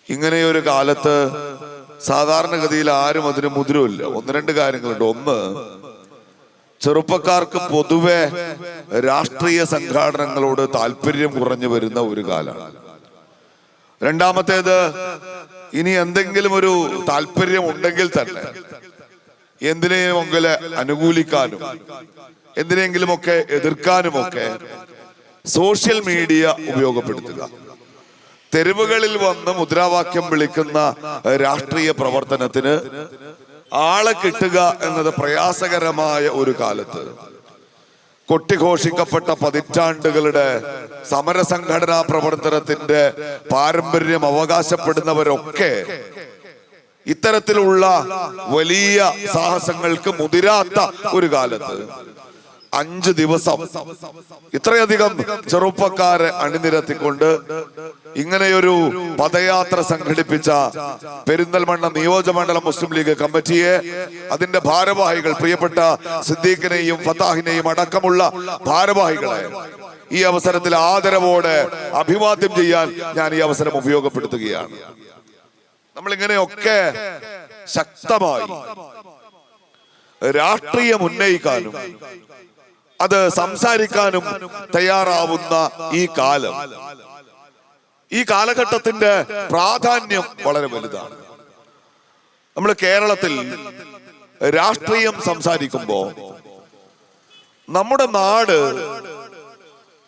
ഇങ്ങനെയൊരു കാലത്ത് സാധാരണഗതിയിൽ ആരും അതിന് മുതിരുമില്ല. ഒന്ന് രണ്ട് കാര്യങ്ങളുണ്ട്. ഒന്ന്, ചെറുപ്പക്കാർക്ക് പൊതുവെ രാഷ്ട്രീയ സംഘാടനങ്ങളോട് താല്പര്യം കുറഞ്ഞു വരുന്ന ഒരു കാലമാണ്. രണ്ടാമത്തേത്, ഇനി എന്തെങ്കിലും ഒരു താല്പര്യം ഉണ്ടെങ്കിൽ തന്നെ എന്തിനെയുമെങ്കിലും അനുകൂലിക്കാനും എന്തിനെങ്കിലുമൊക്കെ എതിർക്കാനുമൊക്കെ സോഷ്യൽ മീഡിയ ഉപയോഗപ്പെടുത്തുക. തെരുവുകളിൽ വന്ന് മുദ്രാവാക്യം വിളിക്കുന്ന രാഷ്ട്രീയ പ്രവർത്തനത്തിന് ആളെ കിട്ടുക എന്നത് പ്രയാസകരമായ ഒരു കാലത്ത് കൊട്ടിഘോഷിക്കപ്പെട്ട പതിറ്റാണ്ടുകളുടെ സമരസംഘടനാ പ്രവർത്തനത്തിന്റെ പാരമ്പര്യം അവകാശപ്പെടുന്നവരൊക്കെ ഇത്തരത്തിലുള്ള വലിയ സാഹസങ്ങൾക്ക് മുതിരാത്ത ഒരു കാലത്ത് 5 ദിവസം ഇത്രയധികം ചെറുപ്പക്കാരെ അണിനിരത്തിക്കൊണ്ട് ഇങ്ങനെയൊരു പദയാത്ര സംഘടിപ്പിച്ച പെരിന്തൽമണ്ണ നിയോജകമണ്ഡലം മുസ്ലിം ലീഗ് കമ്മിറ്റിയെ, അതിന്റെ ഭാരവാഹികൾ, പ്രിയപ്പെട്ട സിദ്ദീഖിനെയും ഫത്താഹിനെയും അടക്കമുള്ള ഭാരവാഹികളെ ഈ അവസരത്തിൽ ആദരവോടെ അഭിവാദ്യം ചെയ്യാൻ ഞാൻ ഈ അവസരം ഉപയോഗപ്പെടുത്തുകയാണ്. നമ്മളിങ്ങനെയൊക്കെ ശക്തമായി രാഷ്ട്രീയം ഉന്നയിക്കാനും അത് സംസാരിക്കാനും തയ്യാറാവുന്ന ഈ കാലഘട്ടത്തിന്റെ പ്രാധാന്യം വളരെ വലുതാണ്. നമ്മൾ കേരളത്തിൽ രാഷ്ട്രീയം സംസാരിക്കുമ്പോൾ നമ്മുടെ നാട്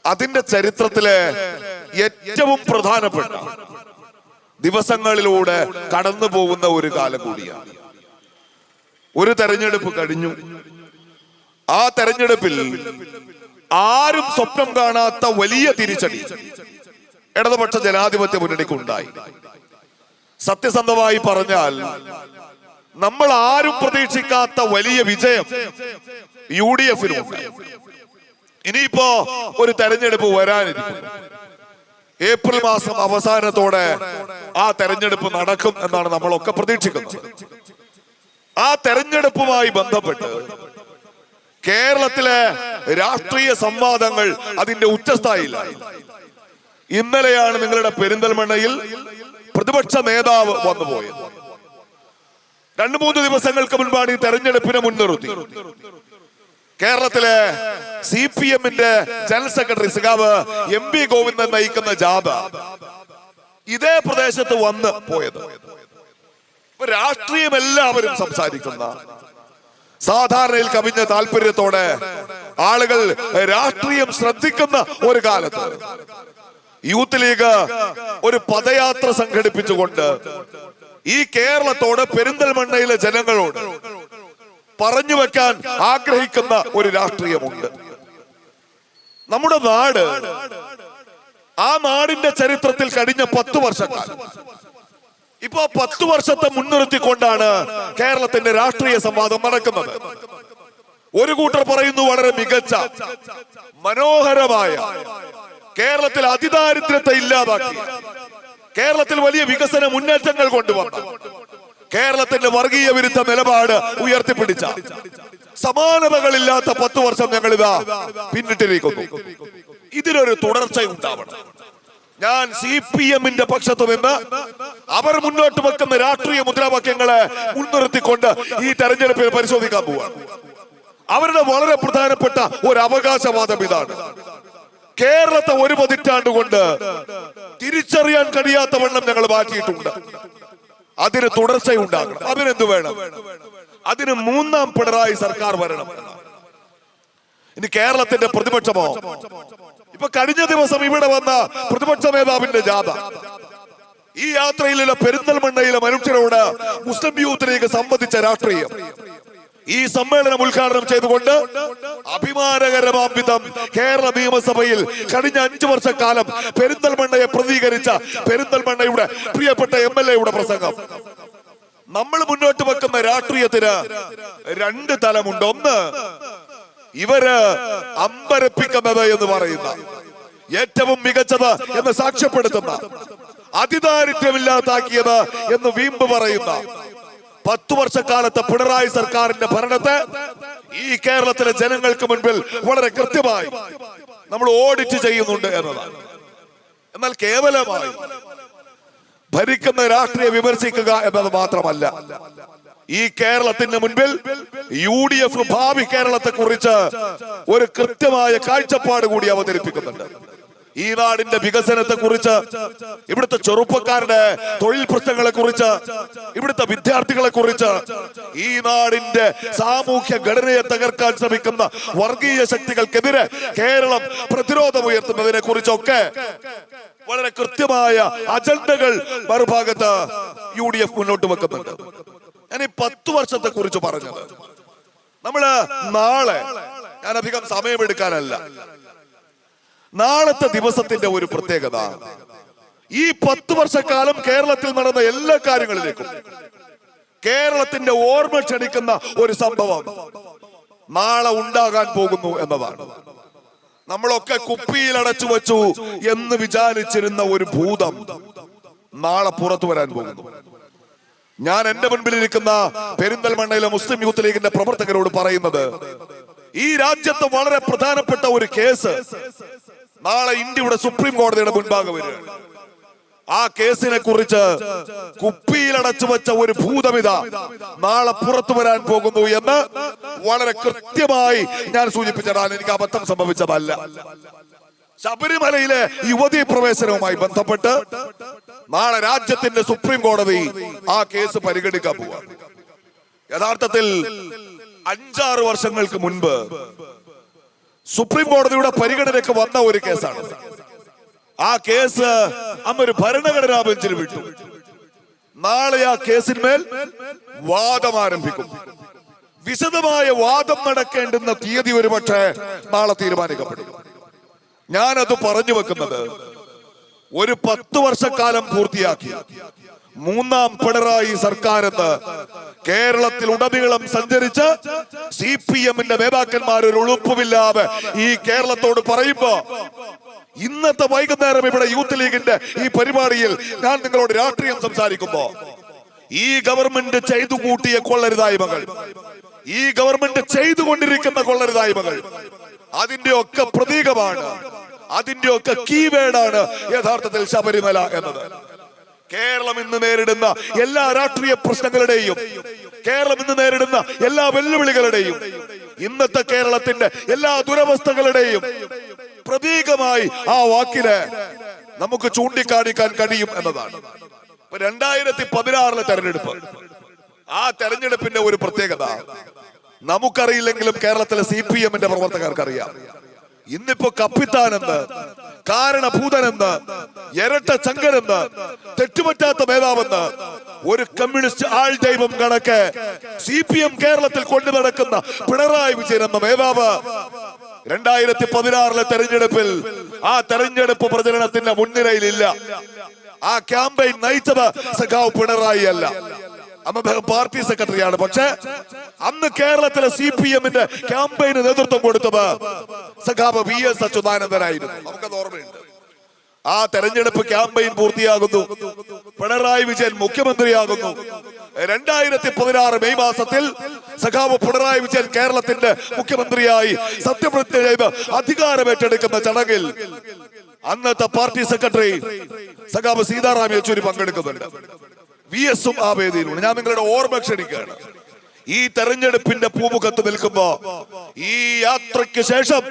അതിന്റെ ചരിത്രത്തിലെ ഏറ്റവും പ്രധാനപ്പെട്ട ദിവസങ്ങളിലൂടെ കടന്നു പോകുന്ന ഒരു കാലം കൂടിയാണ്. ഒരു തെരഞ്ഞെടുപ്പ് കഴിഞ്ഞു. ആ തെരഞ്ഞെടുപ്പിൽ ആരും സ്വപ്നം കാണാത്ത വലിയ തിരിച്ചടി ഇടതുപക്ഷ ജനാധിപത്യ മുന്നണിക്കുണ്ടായി. സത്യസന്ധമായി പറഞ്ഞാൽ നമ്മൾ ആരും പ്രതീക്ഷിക്കാത്ത വലിയ വിജയം UDF-നുണ്ട്. ഇനിയിപ്പോ ഒരു തെരഞ്ഞെടുപ്പ് വരാനിരിക്കുന്നു. ഏപ്രിൽ മാസം അവസാനത്തോടെ ആ തെരഞ്ഞെടുപ്പ് നടക്കും എന്നാണ് നമ്മളൊക്കെ പ്രതീക്ഷിക്കുന്നത്. ആ തെരഞ്ഞെടുപ്പുമായി ബന്ധപ്പെട്ട് കേരളത്തിലെ രാഷ്ട്രീയ സംവാദങ്ങൾ അതിന്റെ ഉച്ചസ്ഥായിലായി. ഇന്നലെയാണ് നിങ്ങളുടെ പെരിന്തൽമണ്ണയിൽ പ്രതിപക്ഷ നേതാവ് വന്നുപോയത്. 2-3 ദിവസങ്ങൾക്ക് മുൻപാണ് ഈ തെരഞ്ഞെടുപ്പിനെ മുൻനിർത്തി കേരളത്തിലെ CPM-ന്റെ ജനറൽ സെക്രട്ടറി സഖാവ് MV ഗോവിന്ദൻ നയിക്കുന്ന ജാഥ ഇതേ പ്രദേശത്ത് വന്ന് പോയത്. രാഷ്ട്രീയം എല്ലാവരും സംസാരിക്കുന്ന, സാധാരണയിൽ കവിഞ്ഞ താല്പര്യത്തോടെ ആളുകൾ രാഷ്ട്രീയം ശ്രദ്ധിക്കുന്ന ഒരു കാലത്ത് യൂത്ത് ലീഗ് ഒരു പദയാത്ര സംഘടിപ്പിച്ചുകൊണ്ട് ഈ കേരളത്തോട്, പെരിന്തൽമണ്ണയിലെ ജനങ്ങളോട് പറഞ്ഞു വെക്കാൻ ആഗ്രഹിക്കുന്ന ഒരു രാഷ്ട്രീയമുണ്ട്. നമ്മുടെ നാട്, ആ നാടിന്റെ ചരിത്രത്തിൽ കഴിഞ്ഞ 10 വർഷക്കാലം, ഇപ്പോ 10 വർഷത്തെ മുൻനിർത്തിക്കൊണ്ടാണ് കേരളത്തിന്റെ രാഷ്ട്രീയ സംവാദം നടക്കുന്നത്. ഒരു കൂട്ടർ പറയുന്നു വളരെ മികച്ച, മനോഹരമായ, കേരളത്തിൽ അതിദാരിദ്ര്യത്തെ ഇല്ലാതാക്കി, കേരളത്തിൽ വലിയ വികസന മുന്നേറ്റങ്ങൾ കൊണ്ടുവന്ന, കേരളത്തിന്റെ വർഗീയ വിരുദ്ധ നിലപാട് ഉയർത്തിപ്പിടിച്ച, സമാനതകളില്ലാത്ത 10 വർഷം ഞങ്ങൾ ഇതാ പിന്നിട്ടിരിക്കുന്നു. ഇതിനൊരു തുടർച്ചയുണ്ടാവണം. ഞാൻ CPM-ന്റെ പക്ഷത്തു നിന്ന് അവർ മുന്നോട്ട് വെക്കുന്ന രാഷ്ട്രീയ മുദ്രാവാക്യങ്ങളെ മുൻനിർത്തിക്കൊണ്ട് ഈ തെരഞ്ഞെടുപ്പിൽ പരിശോധിക്കാൻ പോവാണ്. അവരുടെ വളരെ പ്രധാനപ്പെട്ട ഒരു അവകാശവാദം ഇതാണ്: കേരളത്തെ 1 പതിറ്റാണ്ട് കൊണ്ട് തിരിച്ചറിയാൻ കഴിയാത്ത വണ്ണം ഞങ്ങൾ മാറ്റിയിട്ടുണ്ട്. അതിന് തുടർച്ചയുണ്ടാകണം. അതിനെന്ത് വേണം? അതിന് 3ാം പിണറായി സർക്കാർ വരണം. ഇനി കേരളത്തിന്റെ പ്രതിപക്ഷമോ? ഇപ്പൊ കഴിഞ്ഞ ദിവസം ഇവിടെ വന്ന പ്രതിപക്ഷ നേതാവിന്റെ ജാഥ, ഈ യാത്രയിലുള്ള പെരിന്തൽമണ്ണയിലെ മനുഷ്യരോട് മുസ്ലിം യൂത്ത് ലീഗ് സംബന്ധിച്ച രാഷ്ട്രീയം ഈ സമ്മേളനം ഉദ്ഘാടനം ചെയ്തുകൊണ്ട് അഭിമാനകരമാം വിധം കേരള നിയമസഭയിൽ കഴിഞ്ഞ 5 വർഷക്കാലം പെരിന്തൽമണ്ണയെ പ്രതികരിച്ച പെരിന്തൽമണ്ണയുടെ പ്രിയപ്പെട്ട MLA-യുടെ പ്രസംഗം. നമ്മൾ മുന്നോട്ട് വെക്കുന്ന രാഷ്ട്രീയത്തിന് 2 തലമുണ്ട്. ഒന്ന്, ഇവര് അമ്പരപ്പിക്കുന്നത് എന്ന് പറയുന്ന, ഏറ്റവും മികച്ചത് എന്ന് സാക്ഷ്യപ്പെടുത്തുന്ന, അതിദാരിദ്ര്യമില്ലാതാക്കിയത് എന്ന് വീമ്പ് പറയുന്ന 10 വർഷക്കാലത്തെ പിണറായി സർക്കാരിന്റെ ഭരണത്തെ ഈ കേരളത്തിലെ ജനങ്ങൾക്ക് മുൻപിൽ വളരെ കൃത്യമായി നമ്മൾ ഓഡിറ്റ് ചെയ്യുന്നുണ്ട് എന്നതാണ്. എന്നാൽ കേവലമായി ഭരിക്കുന്ന രാഷ്ട്രീയം വിമർശിക്കുക എന്നത് മാത്രമല്ല, ഈ കേരളത്തിന് മുൻപിൽ UDF ഭാവി കേരളത്തെ കുറിച്ച് ഒരു കൃത്യമായ കാഴ്ചപ്പാട് കൂടി അവതരിപ്പിക്കുന്നുണ്ട്. ഈ നാടിന്റെ വികസനത്തെ കുറിച്ച്, ഇവിടുത്തെ ചെറുപ്പക്കാരുടെ തൊഴിൽ പ്രശ്നങ്ങളെ കുറിച്ച്, ഇവിടുത്തെ വിദ്യാർത്ഥികളെ കുറിച്ച്, ഈ നാടിന്റെ സാമൂഹ്യ ഘടനയെ തകർക്കാൻ ശ്രമിക്കുന്ന വർഗീയ ശക്തികൾക്കെതിരെ കേരളം പ്രതിരോധമുയർത്തുന്നതിനെ കുറിച്ചൊക്കെ വളരെ കൃത്യമായ അജണ്ടകൾ മറുഭാഗത്ത് UDF മുന്നോട്ട് വെക്കുന്നുണ്ട്. ഞാൻ ഈ 10 വർഷത്തെ കുറിച്ച് പറഞ്ഞത്, നമ്മള് നാളെ, ഞാൻ അധികം സമയമെടുക്കാനല്ല, നാളത്തെ ദിവസത്തിന്റെ ഒരു പ്രത്യേകത, ഈ 10 വർഷക്കാലം കേരളത്തിൽ നടന്ന എല്ലാ കാര്യങ്ങളിലേക്കും കേരളത്തിന്റെ ഓർമ്മ ക്ഷണിക്കുന്ന ഒരു സംഭവം നാളെ ഉണ്ടാകാൻ പോകുന്നു എന്നതാണ്. നമ്മളൊക്കെ കുപ്പിയിൽ അടച്ചു വെച്ചു എന്ന് വിചാരിച്ചിരുന്ന ഒരു ഭൂതം നാളെ പുറത്തു വരാൻ പോകുന്നു. ഞാൻ എന്റെ മുൻപിലിരിക്കുന്ന പെരിന്തൽമണ്ണയിലെ മുസ്ലിം യൂത്ത് ലീഗിന്റെ പ്രവർത്തകരോട് പറയുന്നത്, ഈ രാജ്യത്ത് വളരെ പ്രധാനപ്പെട്ട ഒരു കേസ് നാളെ ഇന്ത്യയുടെ സുപ്രീം കോടതിയുടെ മുൻപാകെ വരികയാണ്. ആ കേസിനെ കുറിച്ച് കുപ്പിയിലടച്ചു വെച്ച ഒരു ഭൂതമിത നാളെ പുറത്തു വരാൻ പോകുന്നു എന്ന് വളരെ കൃത്യമായി ഞാൻ സൂചിപ്പിച്ചതാണ്. എനിക്ക് അബദ്ധം സംഭവിച്ചതല്ല. ശബരിമലയിലെ യുവതീ പ്രവേശനവുമായി ബന്ധപ്പെട്ട് നാളെ രാജ്യത്തിന്റെ സുപ്രീം കോടതി ആ കേസ് പരിഗണിക്കാൻ പോവാണ്. യഥാർത്ഥത്തിൽ 5-6 വർഷങ്ങൾക്ക് മുൻപ് സുപ്രീം കോടതിയുടെ പരിഗണനയ്ക്ക് വന്ന ഒരു കേസാണ്. ആ കേസ് അന്നൊരു ഭരണഘടനാ ബെഞ്ചിൽ വിട്ടു. നാളെ ആ കേസിന്മേൽ വാദം ആരംഭിക്കും. വിശദമായ വാദം നടക്കേണ്ടുന്ന തീയതി ഒരുപക്ഷെ നാളെ തീരുമാനിക്കപ്പെടും. ഞാനത് പറഞ്ഞു വെക്കുന്നത്, ഒരു 10 വർഷക്കാലം പൂർത്തിയാക്കി 3ാം പിണറായി സർക്കാർ എന്ന് കേരളത്തിൽ ഉടനീളം സഞ്ചരിച്ച് CPM-ന്റെ നേതാക്കന്മാർ ഒരു ഉളുപ്പുമില്ലാതെ ഈ കേരളത്തോട് പറയുമ്പോ, ഇന്നത്തെ വൈകുന്നേരം ഇവിടെ യൂത്ത് ലീഗിന്റെ ഈ പരിപാടിയിൽ ഞാൻ നിങ്ങളോട് രാഷ്ട്രീയം സംസാരിക്കുമ്പോ, ഈ ഗവൺമെന്റ് ചെയ്തു കൂട്ടിയ കൊള്ളരുതായ്മകൾ, ഈ ഗവൺമെന്റ് ചെയ്തുകൊണ്ടിരിക്കുന്ന കൊള്ളരുതായ്മകൾ, അതിന്റെ ഒക്കെ പ്രതീകമാണ്, അതിന്റെ ഒക്കെ കീവേഡാണ് യഥാർത്ഥത്തിൽ ശബരിമല എന്നത്. കേരളം ഇന്ന് നേരിടുന്ന എല്ലാ രാഷ്ട്രീയ പ്രശ്നങ്ങളുടെയും, കേരളം ഇന്ന് നേരിടുന്ന എല്ലാ വെല്ലുവിളികളുടെയും, ഇന്നത്തെ കേരളത്തിന്റെ എല്ലാ ദുരവസ്ഥകളുടെയും പ്രതീകമായി ആ വാക്കില് നമുക്ക് ചൂണ്ടിക്കാണിക്കാൻ കഴിയും എന്നതാണ്. 2016 തെരഞ്ഞെടുപ്പ്, ആ തെരഞ്ഞെടുപ്പിന്റെ ഒരു പ്രത്യേകത നമുക്കറിയില്ലെങ്കിലും കേരളത്തിലെ CPM-ന്റെ പ്രവർത്തകർക്കറിയാം. ഇന്നിപ്പോ കപ്പിത്താനെന്ന്, കാരണഭൂതനെന്ന്, ഇരട്ട ചങ്കനെന്ന്, തെറ്റുപറ്റാത്ത നേതാവെന്ന്, ഒരു കമ്മ്യൂണിസ്റ്റ് ആൾ ദൈവം കണക്ക് CPM കേരളത്തിൽ കൊണ്ടു നടക്കുന്ന പിണറായി വിജയൻ എന്ന നേതാവ് 2016 തെരഞ്ഞെടുപ്പിൽ ആ തെരഞ്ഞെടുപ്പ് പ്രചരണത്തിന്റെ മുൻനിരയിലില്ല. ആ ക്യാമ്പയിൻ നയിച്ചത് സഖാവ് പിണറായി അല്ല, അദ്ദേഹം പാർട്ടി സെക്രട്ടറിയാണ്. പക്ഷെ അന്ന് കേരളത്തിലെ CPM-ന്റെ ക്യാമ്പയിന് നേതൃത്വം കൊടുത്തത് സഖാവ് VS അച്യുതാനന്ദനായിരുന്നു. നമുക്കത് ഓർമ്മയുണ്ട്. ആ തെരഞ്ഞെടുപ്പ് ക്യാമ്പയിൻ പൂർത്തിയാകുന്നു, പിണറായി വിജയൻ മുഖ്യമന്ത്രിയാകുന്നു. 2016 മെയ് മാസത്തിൽ സഖാവ് പിണറായി വിജയൻ കേരളത്തിന്റെ മുഖ്യമന്ത്രിയായി സത്യപ്രതിജ്ഞ ചെയ്ത് അധികാരമേറ്റെടുക്കുന്ന ചടങ്ങിൽ അന്നത്തെ പാർട്ടി സെക്രട്ടറി സഖാവ് സീതാറാം യെച്ചൂരി പങ്കെടുക്കുന്നുണ്ട്. VS-ഉം ആ വേദിയിലുണ്ട്. ഞാൻ നിങ്ങളുടെ ഓർമ്മ ക്ഷണിക്കുകയാണ്. ഈ തെരഞ്ഞെടുപ്പിന്റെ പൂമുഖത്ത് നിൽക്കുമ്പോ, ഈ യാത്രയ്ക്ക് ശേഷം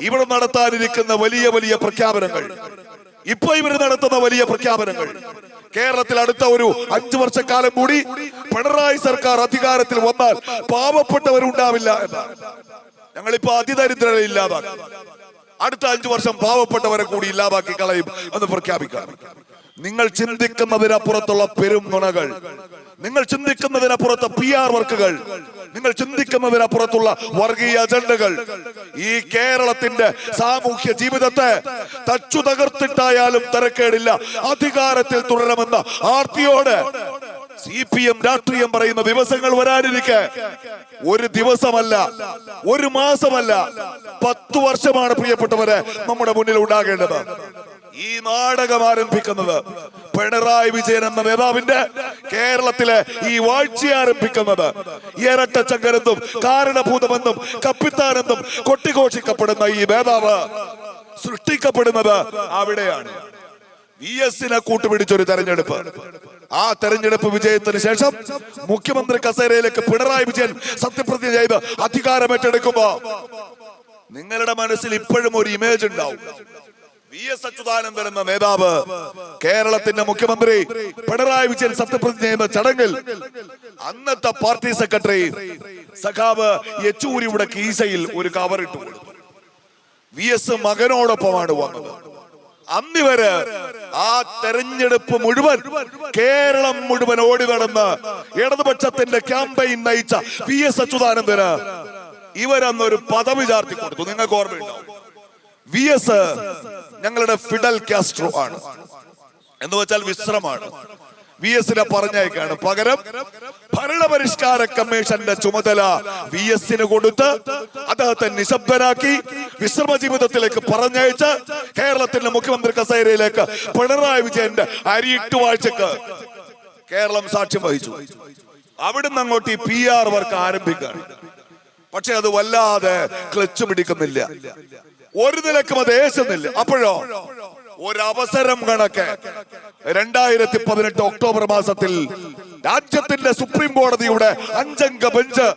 ഇവിടെ നടത്താനിരിക്കുന്ന വലിയ വലിയ പ്രഖ്യാപനങ്ങൾ, ഇപ്പൊ ഇവർ നടത്തുന്ന വലിയ പ്രഖ്യാപനങ്ങൾ, കേരളത്തിൽ അടുത്ത ഒരു 5 വർഷക്കാലം കൂടി പിണറായി സർക്കാർ അധികാരത്തിൽ വന്നാൽ പാവപ്പെട്ടവരുണ്ടാവില്ല എന്നാണ്. ഞങ്ങളിപ്പോ അതിദരിദ്രരെ ഇല്ലാതാക്കും, അടുത്ത 5 വർഷം പാവപ്പെട്ടവരെ കൂടി ഇല്ലാതാക്കി കളയും എന്ന് പ്രഖ്യാപിക്കാം. നിങ്ങൾ ചിന്തിക്കുന്നതിനപ്പുറത്തുള്ള പെരും നുണകൾ, നിങ്ങൾ ചിന്തിക്കുന്നതിനപ്പുറത്ത് PR വർക്കുകൾ, നിങ്ങൾ ചിന്തിക്കുന്നതിനപ്പുറത്തുള്ള വർഗീയ അജണ്ടകൾ ഈ കേരളത്തിന്റെ സാമൂഹ്യ ജീവിതത്തെ തച്ചു തകർത്തിട്ടായാലും തരക്കേടില്ല അധികാരത്തിൽ തുടരണമെന്ന ആർത്തിയോട് CPM രാഷ്ട്രീയം പറയുന്ന ദിവസങ്ങൾ വരാനിരിക്കെ, ഒരു ദിവസമല്ല, ഒരു മാസമല്ല, 10 വർഷമാണ് പ്രിയപ്പെട്ടവരെ നമ്മുടെ മുന്നിൽ ഉണ്ടാകേണ്ടത്. ഈ നാടകം ആരംഭിക്കുന്നത് പിണറായി വിജയൻ എന്ന നേതാവിന്റെ കേരളത്തിലെ ഈ വാഴ്ച ആരംഭിക്കുന്നത് ഇരട്ട ചങ്കരെന്നും കാരണഭൂതമെന്നും കപ്പിത്താനെന്നും കൊട്ടിഘോഷിക്കപ്പെടുന്ന ഈ നേതാവ് സൃഷ്ടിക്കപ്പെടുന്നത് അവിടെയാണ്. VS-നെ കൂട്ടുപിടിച്ചൊരു തെരഞ്ഞെടുപ്പ്. ആ തെരഞ്ഞെടുപ്പ് വിജയത്തിന് ശേഷം മുഖ്യമന്ത്രി കസേരയിലേക്ക് പിണറായി വിജയൻ സത്യപ്രതിജ്ഞ ചെയ്ത് അധികാരമേറ്റെടുക്കുമ്പോ നിങ്ങളുടെ മനസ്സിൽ ഇപ്പോഴും ഒരു ഇമേജ് ഉണ്ടാവും. VS അച്യുതാനന്ദൻ എന്ന നേതാവ് കേരളത്തിന്റെ മുഖ്യമന്ത്രി പിണറായി വിജയൻ സത്യപ്രതിജ്ഞ ചെയ്യുന്ന ചടങ്ങിൽ അന്നത്തെ പാർട്ടി സെക്രട്ടറി സഖാവ് യെച്ചൂരിയുടെ കീശയിൽ ഒരു കവറിട്ടു. VS മകനോടൊപ്പമാണ് വന്നത്. അന്നിവര് ആ തെരഞ്ഞെടുപ്പ് മുഴുവൻ കേരളം മുഴുവൻ ഓടി നടന്ന് ഇടതുപക്ഷത്തിന്റെ ക്യാമ്പയിൻ നയിച്ച VS അച്യുതാനന്ദന് ഇവരന്നൊരു പദവി ചാർത്തി കൊടുത്തു. നിങ്ങൾക്ക് ഓർമ്മയുണ്ടാവും, VS ഞങ്ങളുടെ ഫിഡൽ കാസ്ട്രോ ആണ് എന്ന് വെച്ചാൽ വിശ്രമാണ്. VS-നെ പറഞ്ഞേക്കാണ്. പകരം ഭരണപരിഷ്കാര കമ്മീഷന്റെ ചുമതല VS-ന് കൊടുത്ത് അദ്ദേഹത്തെ നിശബ്ദനാക്കി വിശ്രമ ജീവിതത്തിലേക്ക് പറഞ്ഞയച്ച് കേരളത്തിന്റെ മുഖ്യമന്ത്രി കസേരയിലേക്ക് പിണറായി വിജയന്റെ അരിയിട്ടുവാഴ്ചക്ക് കേരളം സാക്ഷ്യം വഹിച്ചു. അവിടുന്ന് അങ്ങോട്ട് ഈ PR വർക്ക് ആരംഭിക്കുകയാണ്. പക്ഷെ അത് വല്ലാതെ ക്ലച്ച് പിടിക്കുന്നില്ല, ഒരു നിലക്കും അത് ഏശുന്നില്ല. അപ്പോഴോ ഒരവസരം കണക്ക് 2018 ഒക്ടോബർ മാസത്തിൽ രാജ്യത്തിന്റെ സുപ്രീം കോടതിയുടെ 5-അംഗ ബെഞ്ച്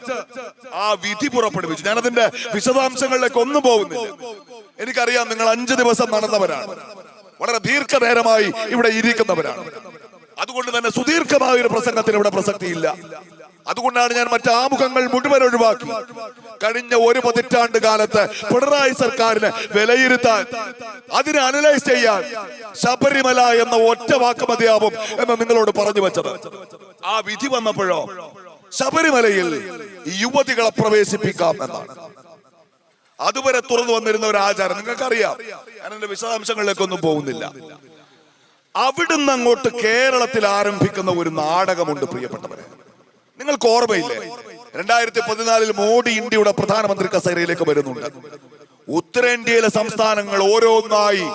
ആ വിധി പുറപ്പെടുവിച്ചു. ഞാനതിന്റെ വിശദാംശങ്ങളിലേക്ക് ഒന്നും പോകുന്നില്ല. എനിക്കറിയാം നിങ്ങൾ 5 ദിവസം നടന്നവരാണ്, വളരെ ദീർഘനേരമായി ഇവിടെ ഇരിക്കുന്നവരാണ്. അതുകൊണ്ട് തന്നെ സുദീർഘമായ ഒരു പ്രസംഗത്തിന് ഇവിടെ പ്രസക്തിയില്ല. അതുകൊണ്ടാണ് ഞാൻ മറ്റ് ആമുഖങ്ങൾ മുഴുവൻ ഒഴിവാക്കി കഴിഞ്ഞ 1 പതിറ്റാണ്ട് കാലത്ത് പിണറായി സർക്കാരിനെ വിലയിരുത്താൻ, അതിനെ അനലൈസ് ചെയ്യാൻ ശബരിമല എന്ന ഒറ്റ വാക്ക് മതിയാവും എന്ന് നിങ്ങളോട് പറഞ്ഞു വെച്ചത്. ആ വിധി വന്നപ്പോഴോ ശബരിമലയിൽ യുവതികളെ പ്രവേശിപ്പിക്കാം എന്നാണ്. അതുവരെ തുറന്നു വന്നിരുന്ന ഒരു ആചാരം നിങ്ങൾക്കറിയാം. ഞാൻ എന്റെ വിശദാംശങ്ങളിലേക്കൊന്നും പോകുന്നില്ല. അവിടുന്ന് അങ്ങോട്ട് കേരളത്തിൽ ആരംഭിക്കുന്ന ഒരു നാടകമുണ്ട് പ്രിയപ്പെട്ടവരെ. നിങ്ങൾക്ക് ഓർമ്മയില്ലേ, 2014 മോഡി ഇന്ത്യയുടെ പ്രധാനമന്ത്രി കസേരയിലേക്ക് വരുന്നുണ്ട്. ഉത്തരേന്ത്യയിലെ സംസ്ഥാനങ്ങൾ ഓരോന്നായി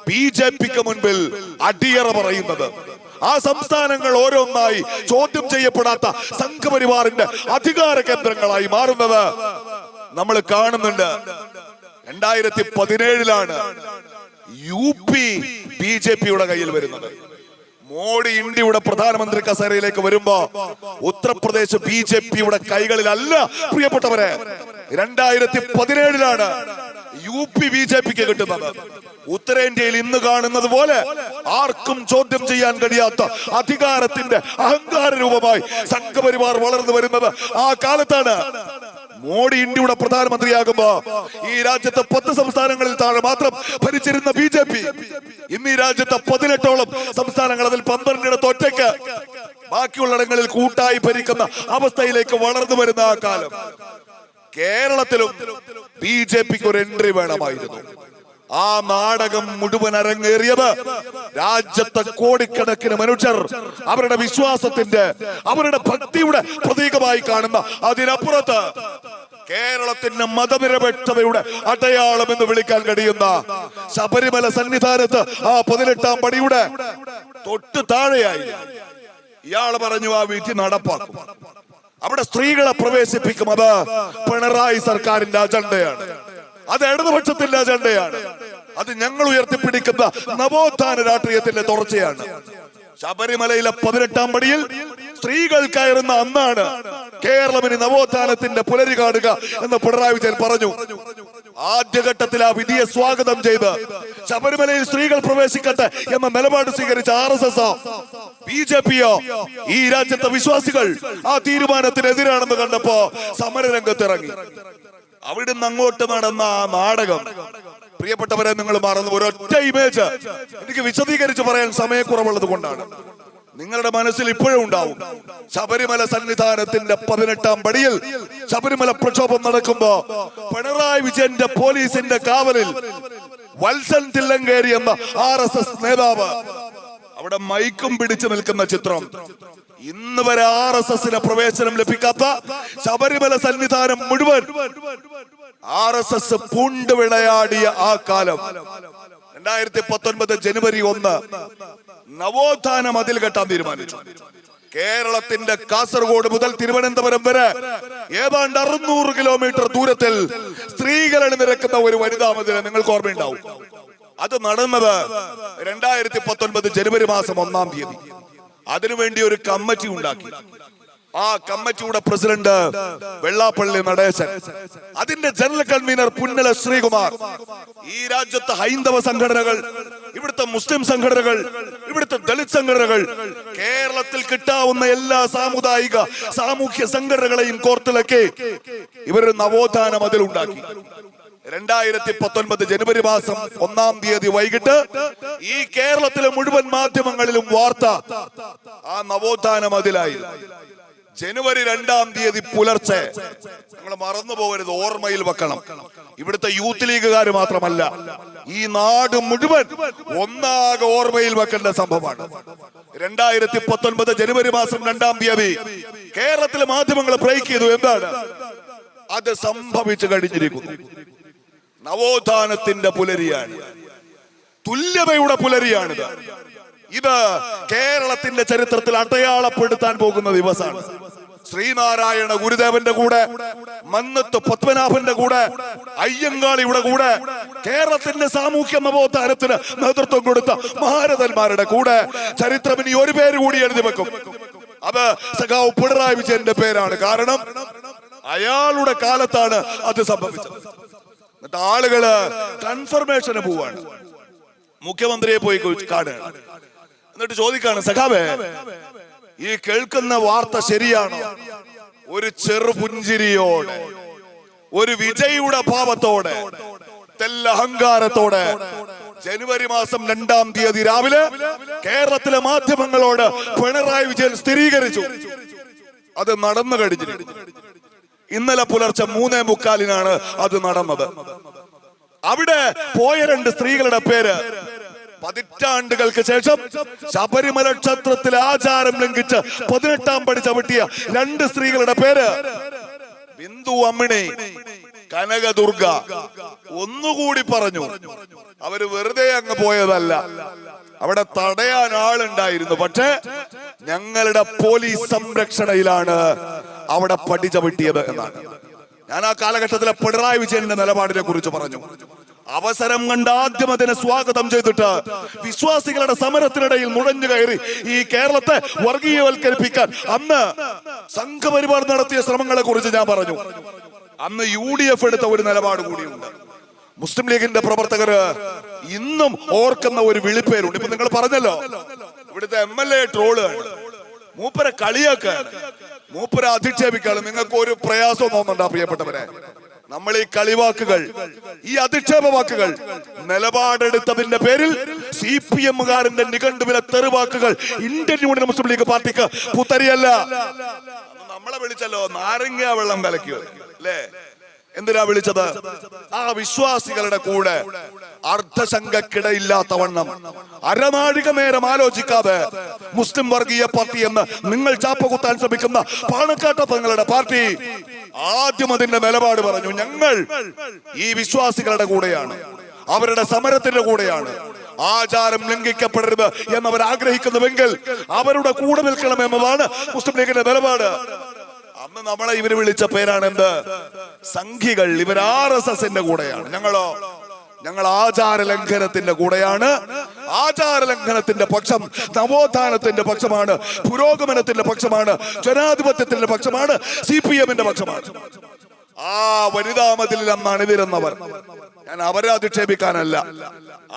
BJPക്ക് മുൻപിൽ അടിയറ പറയുന്നത്, ആ സംസ്ഥാനങ്ങൾ ഓരോന്നായി ചോദ്യം ചെയ്യപ്പെടാത്ത സംഘപരിവാറിന്റെ അധികാര കേന്ദ്രങ്ങളായി മാറുന്നത് നമ്മൾ കാണുന്നുണ്ട്. 2017 UP BJPയുടെ കയ്യിൽ വരുന്നത്. മോഡി ഇന്ത്യയുടെ പ്രധാനമന്ത്രി കസേരയിലേക്ക് വരുമ്പോ ഉത്തർപ്രദേശ് BJPയുടെ കൈകളിലല്ല പ്രിയപ്പെട്ടവരെ. 2017 UP BJPക്ക് കിട്ടുന്നത്. ഉത്തരേന്ത്യയിൽ ഇന്ന് കാണുന്നത് പോലെ ആർക്കും ചോദ്യം ചെയ്യാൻ കഴിയാത്ത അധികാരത്തിന്റെ അഹങ്കാര രൂപമായി സംഘപരിവാർ വളർന്നു വരുന്നത് ആ കാലത്താണ്. മോഡി ഇന്ത്യയുടെ പ്രധാനമന്ത്രിയാകുമ്പോ ഈ രാജ്യത്തെ 10 സംസ്ഥാനങ്ങളിൽ താഴെ മാത്രം ഭരിച്ചിരുന്ന BJP ഇന്ന് ഈ രാജ്യത്തെ 18ഓളം സംസ്ഥാനങ്ങൾ, അതിൽ 12 ഒറ്റയ്ക്ക്, ബാക്കിയുള്ളിടങ്ങളിൽ കൂട്ടായി ഭരിക്കുന്ന അവസ്ഥയിലേക്ക് വളർന്നു വരുന്ന ആ കാലം. കേരളത്തിലും BJPക്ക് ഒരു എൻട്രി വേണമായിരുന്നു. ആ നാടകം മുഴുവൻ അരങ്ങേറിയത് രാജ്യത്തെ കോടിക്കണക്കിന് മനുഷ്യർ അവരുടെ വിശ്വാസത്തിന്റെ, അവരുടെ ഭക്തിയുടെ പ്രതീകമായി കാണുന്ന, അതിനപ്പുറത്ത് കേരളത്തിന്റെ മതനിരപേക്ഷതയുടെ അടയാളം എന്ന് വിളിക്കാൻ കഴിയുന്ന ശബരിമല സന്നിധാനത്ത് ആ 18-ാം പടിയുടെ തൊട്ട് താഴെയായി ഇയാൾ പറഞ്ഞു ആ വിധി നടപ്പാക്കും, അവിടെ സ്ത്രീകളെ പ്രവേശിപ്പിക്കും. അത് പിണറായി സർക്കാരിന്റെ അജണ്ടയാണ്, അത് ഇടതുപക്ഷത്തിന്റെ അജണ്ടയാണ്, അത് ഞങ്ങൾ ഉയർത്തിപ്പിടിക്കുന്ന നവോത്ഥാന രാഷ്ട്രീയത്തിന്റെ തുടർച്ചയാണ്. ശബരിമലയിലെ 18-ാം പടിയിൽ സ്ത്രീകൾ കയറുന്ന അന്നാണ് കേരളം ഇനി നവോത്ഥാനത്തിന്റെ പുലരി കാണുക എന്ന് പിണറായി വിജയൻ പറഞ്ഞു. ആദ്യഘട്ടത്തിൽ ആ വിധിയെ സ്വാഗതം ചെയ്ത് ശബരിമലയിൽ സ്ത്രീകൾ പ്രവേശിക്കട്ടെ എന്ന നിലപാട് സ്വീകരിച്ച RSS BJPയോ ഈ രാജ്യത്തെ വിശ്വാസികൾ ആ തീരുമാനത്തിനെതിരാണെന്ന് കണ്ടപ്പോ സമരരംഗത്തിറങ്ങി. അവിടുന്ന് അങ്ങോട്ട് നടന്ന ആ നാടകം പ്രിയപ്പെട്ടവരെ നിങ്ങൾ മറന്നു. ഒരൊറ്റ ഇമേജ് എനിക്ക് വിശദീകരിച്ച് പറയാൻ സമയക്കുറവുള്ളത് കൊണ്ടാണ്. നിങ്ങളുടെ മനസ്സിൽ ഇപ്പോഴും ഉണ്ടാവും, ശബരിമല സന്നിധാനത്തിന്റെ 18-ാം പടിയിൽ ശബരിമല പ്രക്ഷോഭം നടക്കുമ്പോ പിണറായി വിജയന്റെ പോലീസിന്റെ കാവലിൽ വത്സൻ തില്ലങ്കേരി എന്ന RSS നേതാവ് അവിടെ മൈക്കും പിടിച്ചു നിൽക്കുന്ന ചിത്രം. ഇന്ന് വരെ RSS-ന് പ്രവേശനം ലഭിക്കാത്ത ശബരിമല സന്നിധാനം മുഴുവൻ RSS പൂണ്ട് വിളയാടിയ ആ കാലം. 2019 ജനുവരി 1 നവോത്ഥാന മതിൽ കെട്ടാൻ തീരുമാനിച്ചു. കേരളത്തിന്റെ കാസർഗോഡ് മുതൽ തിരുവനന്തപുരം വരെ ഏതാണ്ട് 600 കിലോമീറ്റർ ദൂരത്തിൽ സ്ത്രീകൾ അണിനിരക്കുന്ന ഒരു വനിതാ മതിൽ നിങ്ങൾക്ക് ഓർമ്മയുണ്ടാവും. അത് നടന്നത് 2019 ജനുവരി മാസം 1-ാം തീയതി. അതിനുവേണ്ടി ഒരു കമ്മിറ്റി ഉണ്ടാക്കി. ആ കമ്മിറ്റിയുടെ പ്രസിഡന്റ് വെള്ളാപ്പള്ളി നടേശൻ, അതിന്റെ ജനറൽ കൺവീനർ പുന്നല ശ്രീകുമാർ. ഈ രാജ്യത്തെ ഹൈന്ദവ സംഘടനകൾ, ഇവിടുത്തെ മുസ്ലിം സംഘടനകൾ, ഇവിടുത്തെ ദളിത് സംഘടനകൾ, കേരളത്തിൽ കിട്ടാവുന്ന എല്ലാ സാമൂഹ്യ സംഘടനകളെയും കോർത്തിളക്കി ഇവർ നവോത്ഥാന മതിൽ ഉണ്ടാക്കി. 2019 ജനുവരി മാസം 1-ാം തീയതി വൈകിട്ട് ഈ കേരളത്തിലെ മുഴുവൻ മാധ്യമങ്ങളിലും വാർത്ത ആ നവോത്ഥാന മതിലായി. ജനുവരി 2-ാം തീയതി പുലർച്ചെ, നിങ്ങൾ മറന്നു പോകരുത്, ഓർമ്മയിൽ വെക്കണം. ഇവിടുത്തെ യൂത്ത് ലീഗുകാർ മാത്രമല്ല, ഈ നാട് മുഴുവൻ ഒന്നാകെ ഓർമ്മയിൽ വെക്കേണ്ട സംഭവമാണ്. 2019 ജനുവരി മാസം 2-ാം തീയതി കേരളത്തിലെ മാധ്യമങ്ങൾ ബ്രേക്ക് ചെയ്തു. എന്താണ് അത്? സംഭവിച്ചു കഴിഞ്ഞിരിക്കുന്നു. നവോത്ഥാനത്തിന്റെ പുലരിയാണ്, തുല്യതയുടെ പുലരിയാണിത്. ഇത് കേരളത്തിന്റെ ചരിത്രത്തിൽ അടയാളപ്പെടുത്താൻ പോകുന്ന ദിവസമാണ്. ശ്രീനാരായണ ഗുരുദേവന്റെ കൂടെ, മന്നത്ത് പത്മനാഭന്റെ കൂടെ, അയ്യങ്കാളിയുടെ കൂടെ, കേരളത്തിന്റെ സാമൂഹ്യ നവോത്ഥാനത്തിന് നേതൃത്വം കൊടുത്ത മഹാരഥന്മാരുടെ കൂടെ ചരിത്രം ഇനി ഒരു പേര് കൂടി എഴുതി വെക്കും. അത് സഖാവ് പിണറായി വിജയന്റെ പേരാണ്. കാരണം അയാളുടെ കാലത്താണ് അത് സംഭവിച്ചത്. എന്നിട്ട് ആളുകള് കൺഫർമേഷന് പോവാണ്. മുഖ്യമന്ത്രിയെ പോയി കാണുകയാണ്. എന്നിട്ട് ചോദിക്കാണ്, സഖാവേ, ഈ കേൾക്കുന്ന വാർത്ത ശരിയാണോ? ഒരു ചെറുപുഞ്ചിരിയോടെ, ഒരു വിജയിയുടെ ഭാവത്തോടെ, തെല്ലഹങ്കാരത്തോടെ ജനുവരി മാസം 2-ാം തീയതി രാവിലെ കേരളത്തിലെ മാധ്യമങ്ങളോട് പിണറായി വിജയൻ സ്ഥിരീകരിച്ചു, അത് നടന്നു കഴിഞ്ഞിരിക്കുന്നു. ഇന്നലെ പുലർച്ചെ 3:45 അത് നടന്നത്. അവിടെ പോയ 2 സ്ത്രീകളുടെ പേര്, പതിറ്റാണ്ടുകൾക്ക് ശേഷം ശബരിമല ക്ഷേത്രത്തിലെ ആചാരം ലംഘിച്ച് 18-ാം പടി ചവിട്ടിയ 2 സ്ത്രീകളുടെ പേര് ബിന്ദു അമ്മിണി, കനകദുർഗ. ഒന്നുകൂടി പറഞ്ഞു, അവര് വെറുതെ അങ്ങ് പോയതല്ല, അവിടെ തടയാൻ ആളുണ്ടായിരുന്നു. പക്ഷേ ഞങ്ങളുടെ പോലീസ് സംരക്ഷണയിലാണ് അവിടെ പടി ചവിട്ടിയത് എന്നാണ്. ഞാൻ ആ കാലഘട്ടത്തിലെ പിണറായി വിജയന്റെ നിലപാടിനെ കുറിച്ച് പറഞ്ഞു. അവസരം കണ്ട് ആദ്യം അതിനെ സ്വാഗതം ചെയ്തിട്ട് വിശ്വാസികളുടെ സമരത്തിനിടയിൽ നുഴഞ്ഞു കയറി ഈ കേരളത്തെ വർഗീയവൽക്കരിപ്പിക്കാൻ അന്ന് സംഘപരിവാർ നടത്തിയ ശ്രമങ്ങളെ കുറിച്ച് ഞാൻ പറഞ്ഞു. അന്ന് UDF എടുത്ത ഒരു നിലപാട് കൂടിയുണ്ട്. മുസ്ലിം ലീഗിന്റെ പ്രവർത്തകര് ഇന്നും ഓർക്കുന്ന ഒരു വിളിപ്പേരുണ്ട്. ഇപ്പൊ നിങ്ങൾ പറഞ്ഞല്ലോ, ഇവിടുത്തെ MLA ട്രോള്, മൂപ്പരെ കളിയാക്കാണ്, മൂപ്പരെ അധിക്ഷേപിക്കാണ്. നിങ്ങൾക്ക് ഒരു പ്രയാസവും തോന്നണ്ട പ്രിയപ്പെട്ടവരെ. നമ്മൾ ഈ കളിവാക്കുകൾ, ഈ അധിക്ഷേപ വാക്കുകൾ നിലപാടെടുത്തതിന്റെ പേരിൽ CPM-കാരന്റെ നിഘണ്ടുവിലെ തെറിവാക്കുകൾ ഇന്ത്യൻ യൂണിയൻ മുസ്ലിം ലീഗ് പാർട്ടിക്ക് പുത്തരിയല്ല. നമ്മളെ വിളിച്ചല്ലോ നാരങ്ങ വെള്ളം കലക്കിയോ അല്ലേ? എന്തിനാ വിളിച്ചത്? ആ വിശ്വാസികളുടെ കൂടെ അർദ്ധശങ്കക്കിടയില്ലാത്തവണ്ണം അരനാഴിക നേരം ആലോചിക്കാതെ മുസ്ലിം വർഗീയ പാർട്ടി എന്ന് നിങ്ങൾ ചാപ്പകുത്താൻ ശ്രമിക്കുന്ന പാണക്കാട്ട തങ്ങളുടെ പാർട്ടി ആദ്യം അതിന്റെ നിലപാട് പറഞ്ഞു. ഞങ്ങൾ ഈ വിശ്വാസികളുടെ കൂടെയാണ്, അവരുടെ സമരത്തിന്റെ കൂടെയാണ്. ആചാരം ലംഘിക്കപ്പെടരുത് എന്നവർ ആഗ്രഹിക്കുന്നുവെങ്കിൽ അവരുടെ കൂടെ നിൽക്കണം എന്നതാണ് മുസ്ലിം ലീഗിന്റെ നിലപാട്. അന്ന് നമ്മളെ ഇവര് വിളിച്ച പേരാണ് എന്ത്? സംഘികൾ. ഇവർ RSSന്റെ കൂടെയാണ്. ഞങ്ങൾ ആചാര ലംഘനത്തിന്റെ കൂടെയാണ്. ആചാര ലംഘനത്തിന്റെ പക്ഷം നവോത്ഥാനത്തിന്റെ പക്ഷമാണ്, പുരോഗമനത്തിന്റെ പക്ഷമാണ്, ജനാധിപത്യത്തിന്റെ പക്ഷമാണ്, CPM-ന്റെ പക്ഷമാണ്. ആ വനിതാ മതിലിൽ അന്ന് അണിനിരുന്നവർ, ഞാൻ അവരെ അധിക്ഷേപിക്കാനല്ല,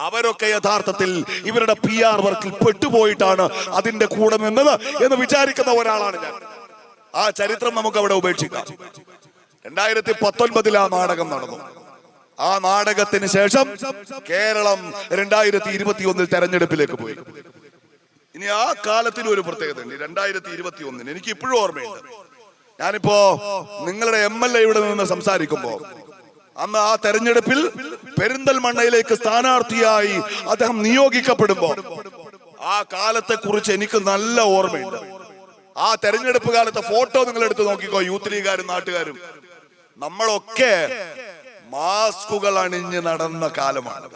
അവരൊക്കെ യഥാർത്ഥത്തിൽ ഇവരുടെ PR വർക്കിൽ പെട്ടുപോയിട്ടാണ് അതിന്റെ കൂടെ നിന്നത് എന്ന് വിചാരിക്കുന്ന ഒരാളാണ് ഞാൻ. ആ ചരിത്രം നമുക്ക് അവിടെ ഉപേക്ഷിക്കാം. 2019 ആ നാടകം നടന്നു. ആ നാടകത്തിന് ശേഷം കേരളം 2021 തെരഞ്ഞെടുപ്പിലേക്ക് പോയി. ഇനി ആ കാലത്തിന് ഒരു പ്രത്യേകത ഉണ്ട്. 2021 എനിക്ക് ഇപ്പോഴും ഓർമ്മയുണ്ട്. ഞാനിപ്പോ നിങ്ങളുടെ MLA-യുടെ നിന്ന് സംസാരിക്കുമ്പോ അന്ന് ആ തെരഞ്ഞെടുപ്പിൽ പെരിന്തൽമണ്ണയിലേക്ക് സ്ഥാനാർത്ഥിയായി അദ്ദേഹം നിയോഗിക്കപ്പെടുമ്പോ ആ കാലത്തെ കുറിച്ച് എനിക്ക് നല്ല ഓർമ്മയുണ്ട്. ആ തെരഞ്ഞെടുപ്പ് കാലത്തെ ഫോട്ടോ നിങ്ങൾ എടുത്ത് നോക്കിക്കോ. യൂത്ത് ലീഗുകാരും നാട്ടുകാരും നമ്മളൊക്കെ മാസ്കുകൾ അണിഞ്ഞ് നടന്ന കാലമാണ്.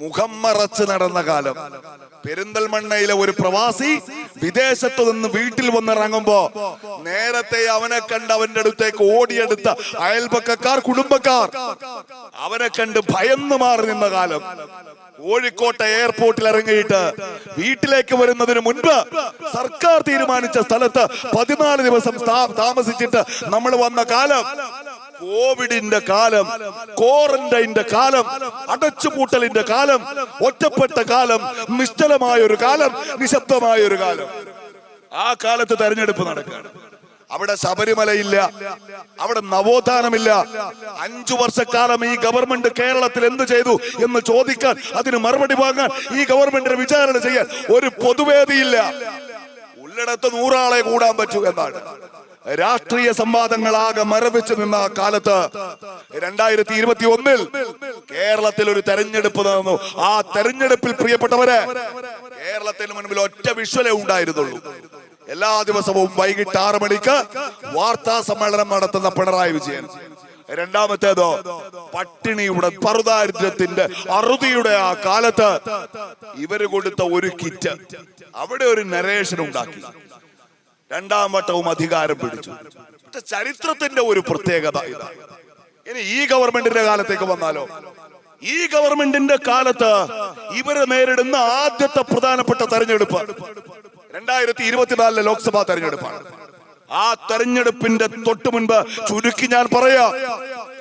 മുഖം മറച്ച് നടന്ന കാലം. പെരിന്തൽമണ്ണയിലെ ഒരു പ്രവാസി വിദേശത്തു നിന്ന് വീട്ടിൽ വന്നിറങ്ങുമ്പോ നേരത്തെ അവനെ കണ്ട് അവന്റെ അടുത്തേക്ക് ഓടിയെടുത്ത അയൽപക്കക്കാർ, കുടുംബക്കാർ അവനെ കണ്ട് ഭയന്നു മാറി നിന്ന കാലം. കോഴിക്കോട്ടെ എയർപോർട്ടിൽ ഇറങ്ങിയിട്ട് വീട്ടിലേക്ക് വരുന്നതിന് മുൻപ് സർക്കാർ തീരുമാനിച്ച സ്ഥലത്ത് 14 ദിവസം താമസിച്ചിട്ട് നമ്മൾ വന്ന കാലം. കോവിഡിന്റെ കാലം, ക്വാറന്റൈന്റെ കാലം, അടച്ചുപൂട്ടലിന്റെ കാലം, ഒറ്റപ്പെട്ട കാലം, നിശ്ചലമായ ഒരു കാലം, നിശബ്ദമായ ഒരു കാലം. ആ കാലത്ത് തെരഞ്ഞെടുപ്പ് നടക്കുകയാണ്. അവിടെ ശബരിമലയില്ല, അവിടെ നവോത്ഥാനമില്ല. 5 വർഷക്കാലം ഈ ഗവൺമെന്റ് കേരളത്തിൽ എന്ത് ചെയ്തു എന്ന് ചോദിക്കാൻ, അതിന് മറുപടി വാങ്ങാൻ, ഈ ഗവൺമെന്റിനെ വിചാരണ ചെയ്യാൻ ഒരു പൊതുവേദിയില്ല. ഉള്ളിടത്ത് 100 ആളെ കൂടാൻ പറ്റൂ എന്നാണ്. രാഷ്ട്രീയ സംവാദങ്ങളാകെ മരവിച്ചു നിന്ന കാലത്ത് 2021 കേരളത്തിൽ ഒരു തെരഞ്ഞെടുപ്പ് നടന്നു. ആ തെരഞ്ഞെടുപ്പിൽ പ്രിയപ്പെട്ടവരെ, കേരളത്തിന് മുൻപിൽ ഒറ്റ വിഷ്വലേ ഉണ്ടായിരുന്നുള്ളൂ. എല്ലാ ദിവസവും വൈകിട്ട് 6 മണിക്ക് വാർത്താ സമ്മേളനം നടത്തുന്ന പിണറായി വിജയൻ. രണ്ടാമത്തേതോ പട്ടിണിയുടെ, പറുദാരിദ്ര്യത്തിന്റെ, അറുതിയുടെ ആ കാലത്ത് ഇവര് കൊടുത്ത ഒരു കിറ്റ്, അവിടെ ഒരു നരേഷൻ ഉണ്ടാക്കി. 2ാം വട്ടവും അധികാരം പിടിച്ചു. ചരിത്രത്തിന്റെ ഒരു പ്രത്യേകത ഇതാണ്. ഇനി ഈ ഗവൺമെന്റിന്റെ കാലത്തേക്ക് വന്നാലോ, ഈ ഗവൺമെന്റിന്റെ കാലത്ത് ഇവര് നേരിടുന്ന ആദ്യത്തെ പ്രധാനപ്പെട്ട തെരഞ്ഞെടുപ്പ് 2024 ലോക്സഭാ തെരഞ്ഞെടുപ്പാണ്. ആ തെരഞ്ഞെടുപ്പിന്റെ തൊട്ടു മുൻപ് ചുരുക്കി ഞാൻ പറയാ,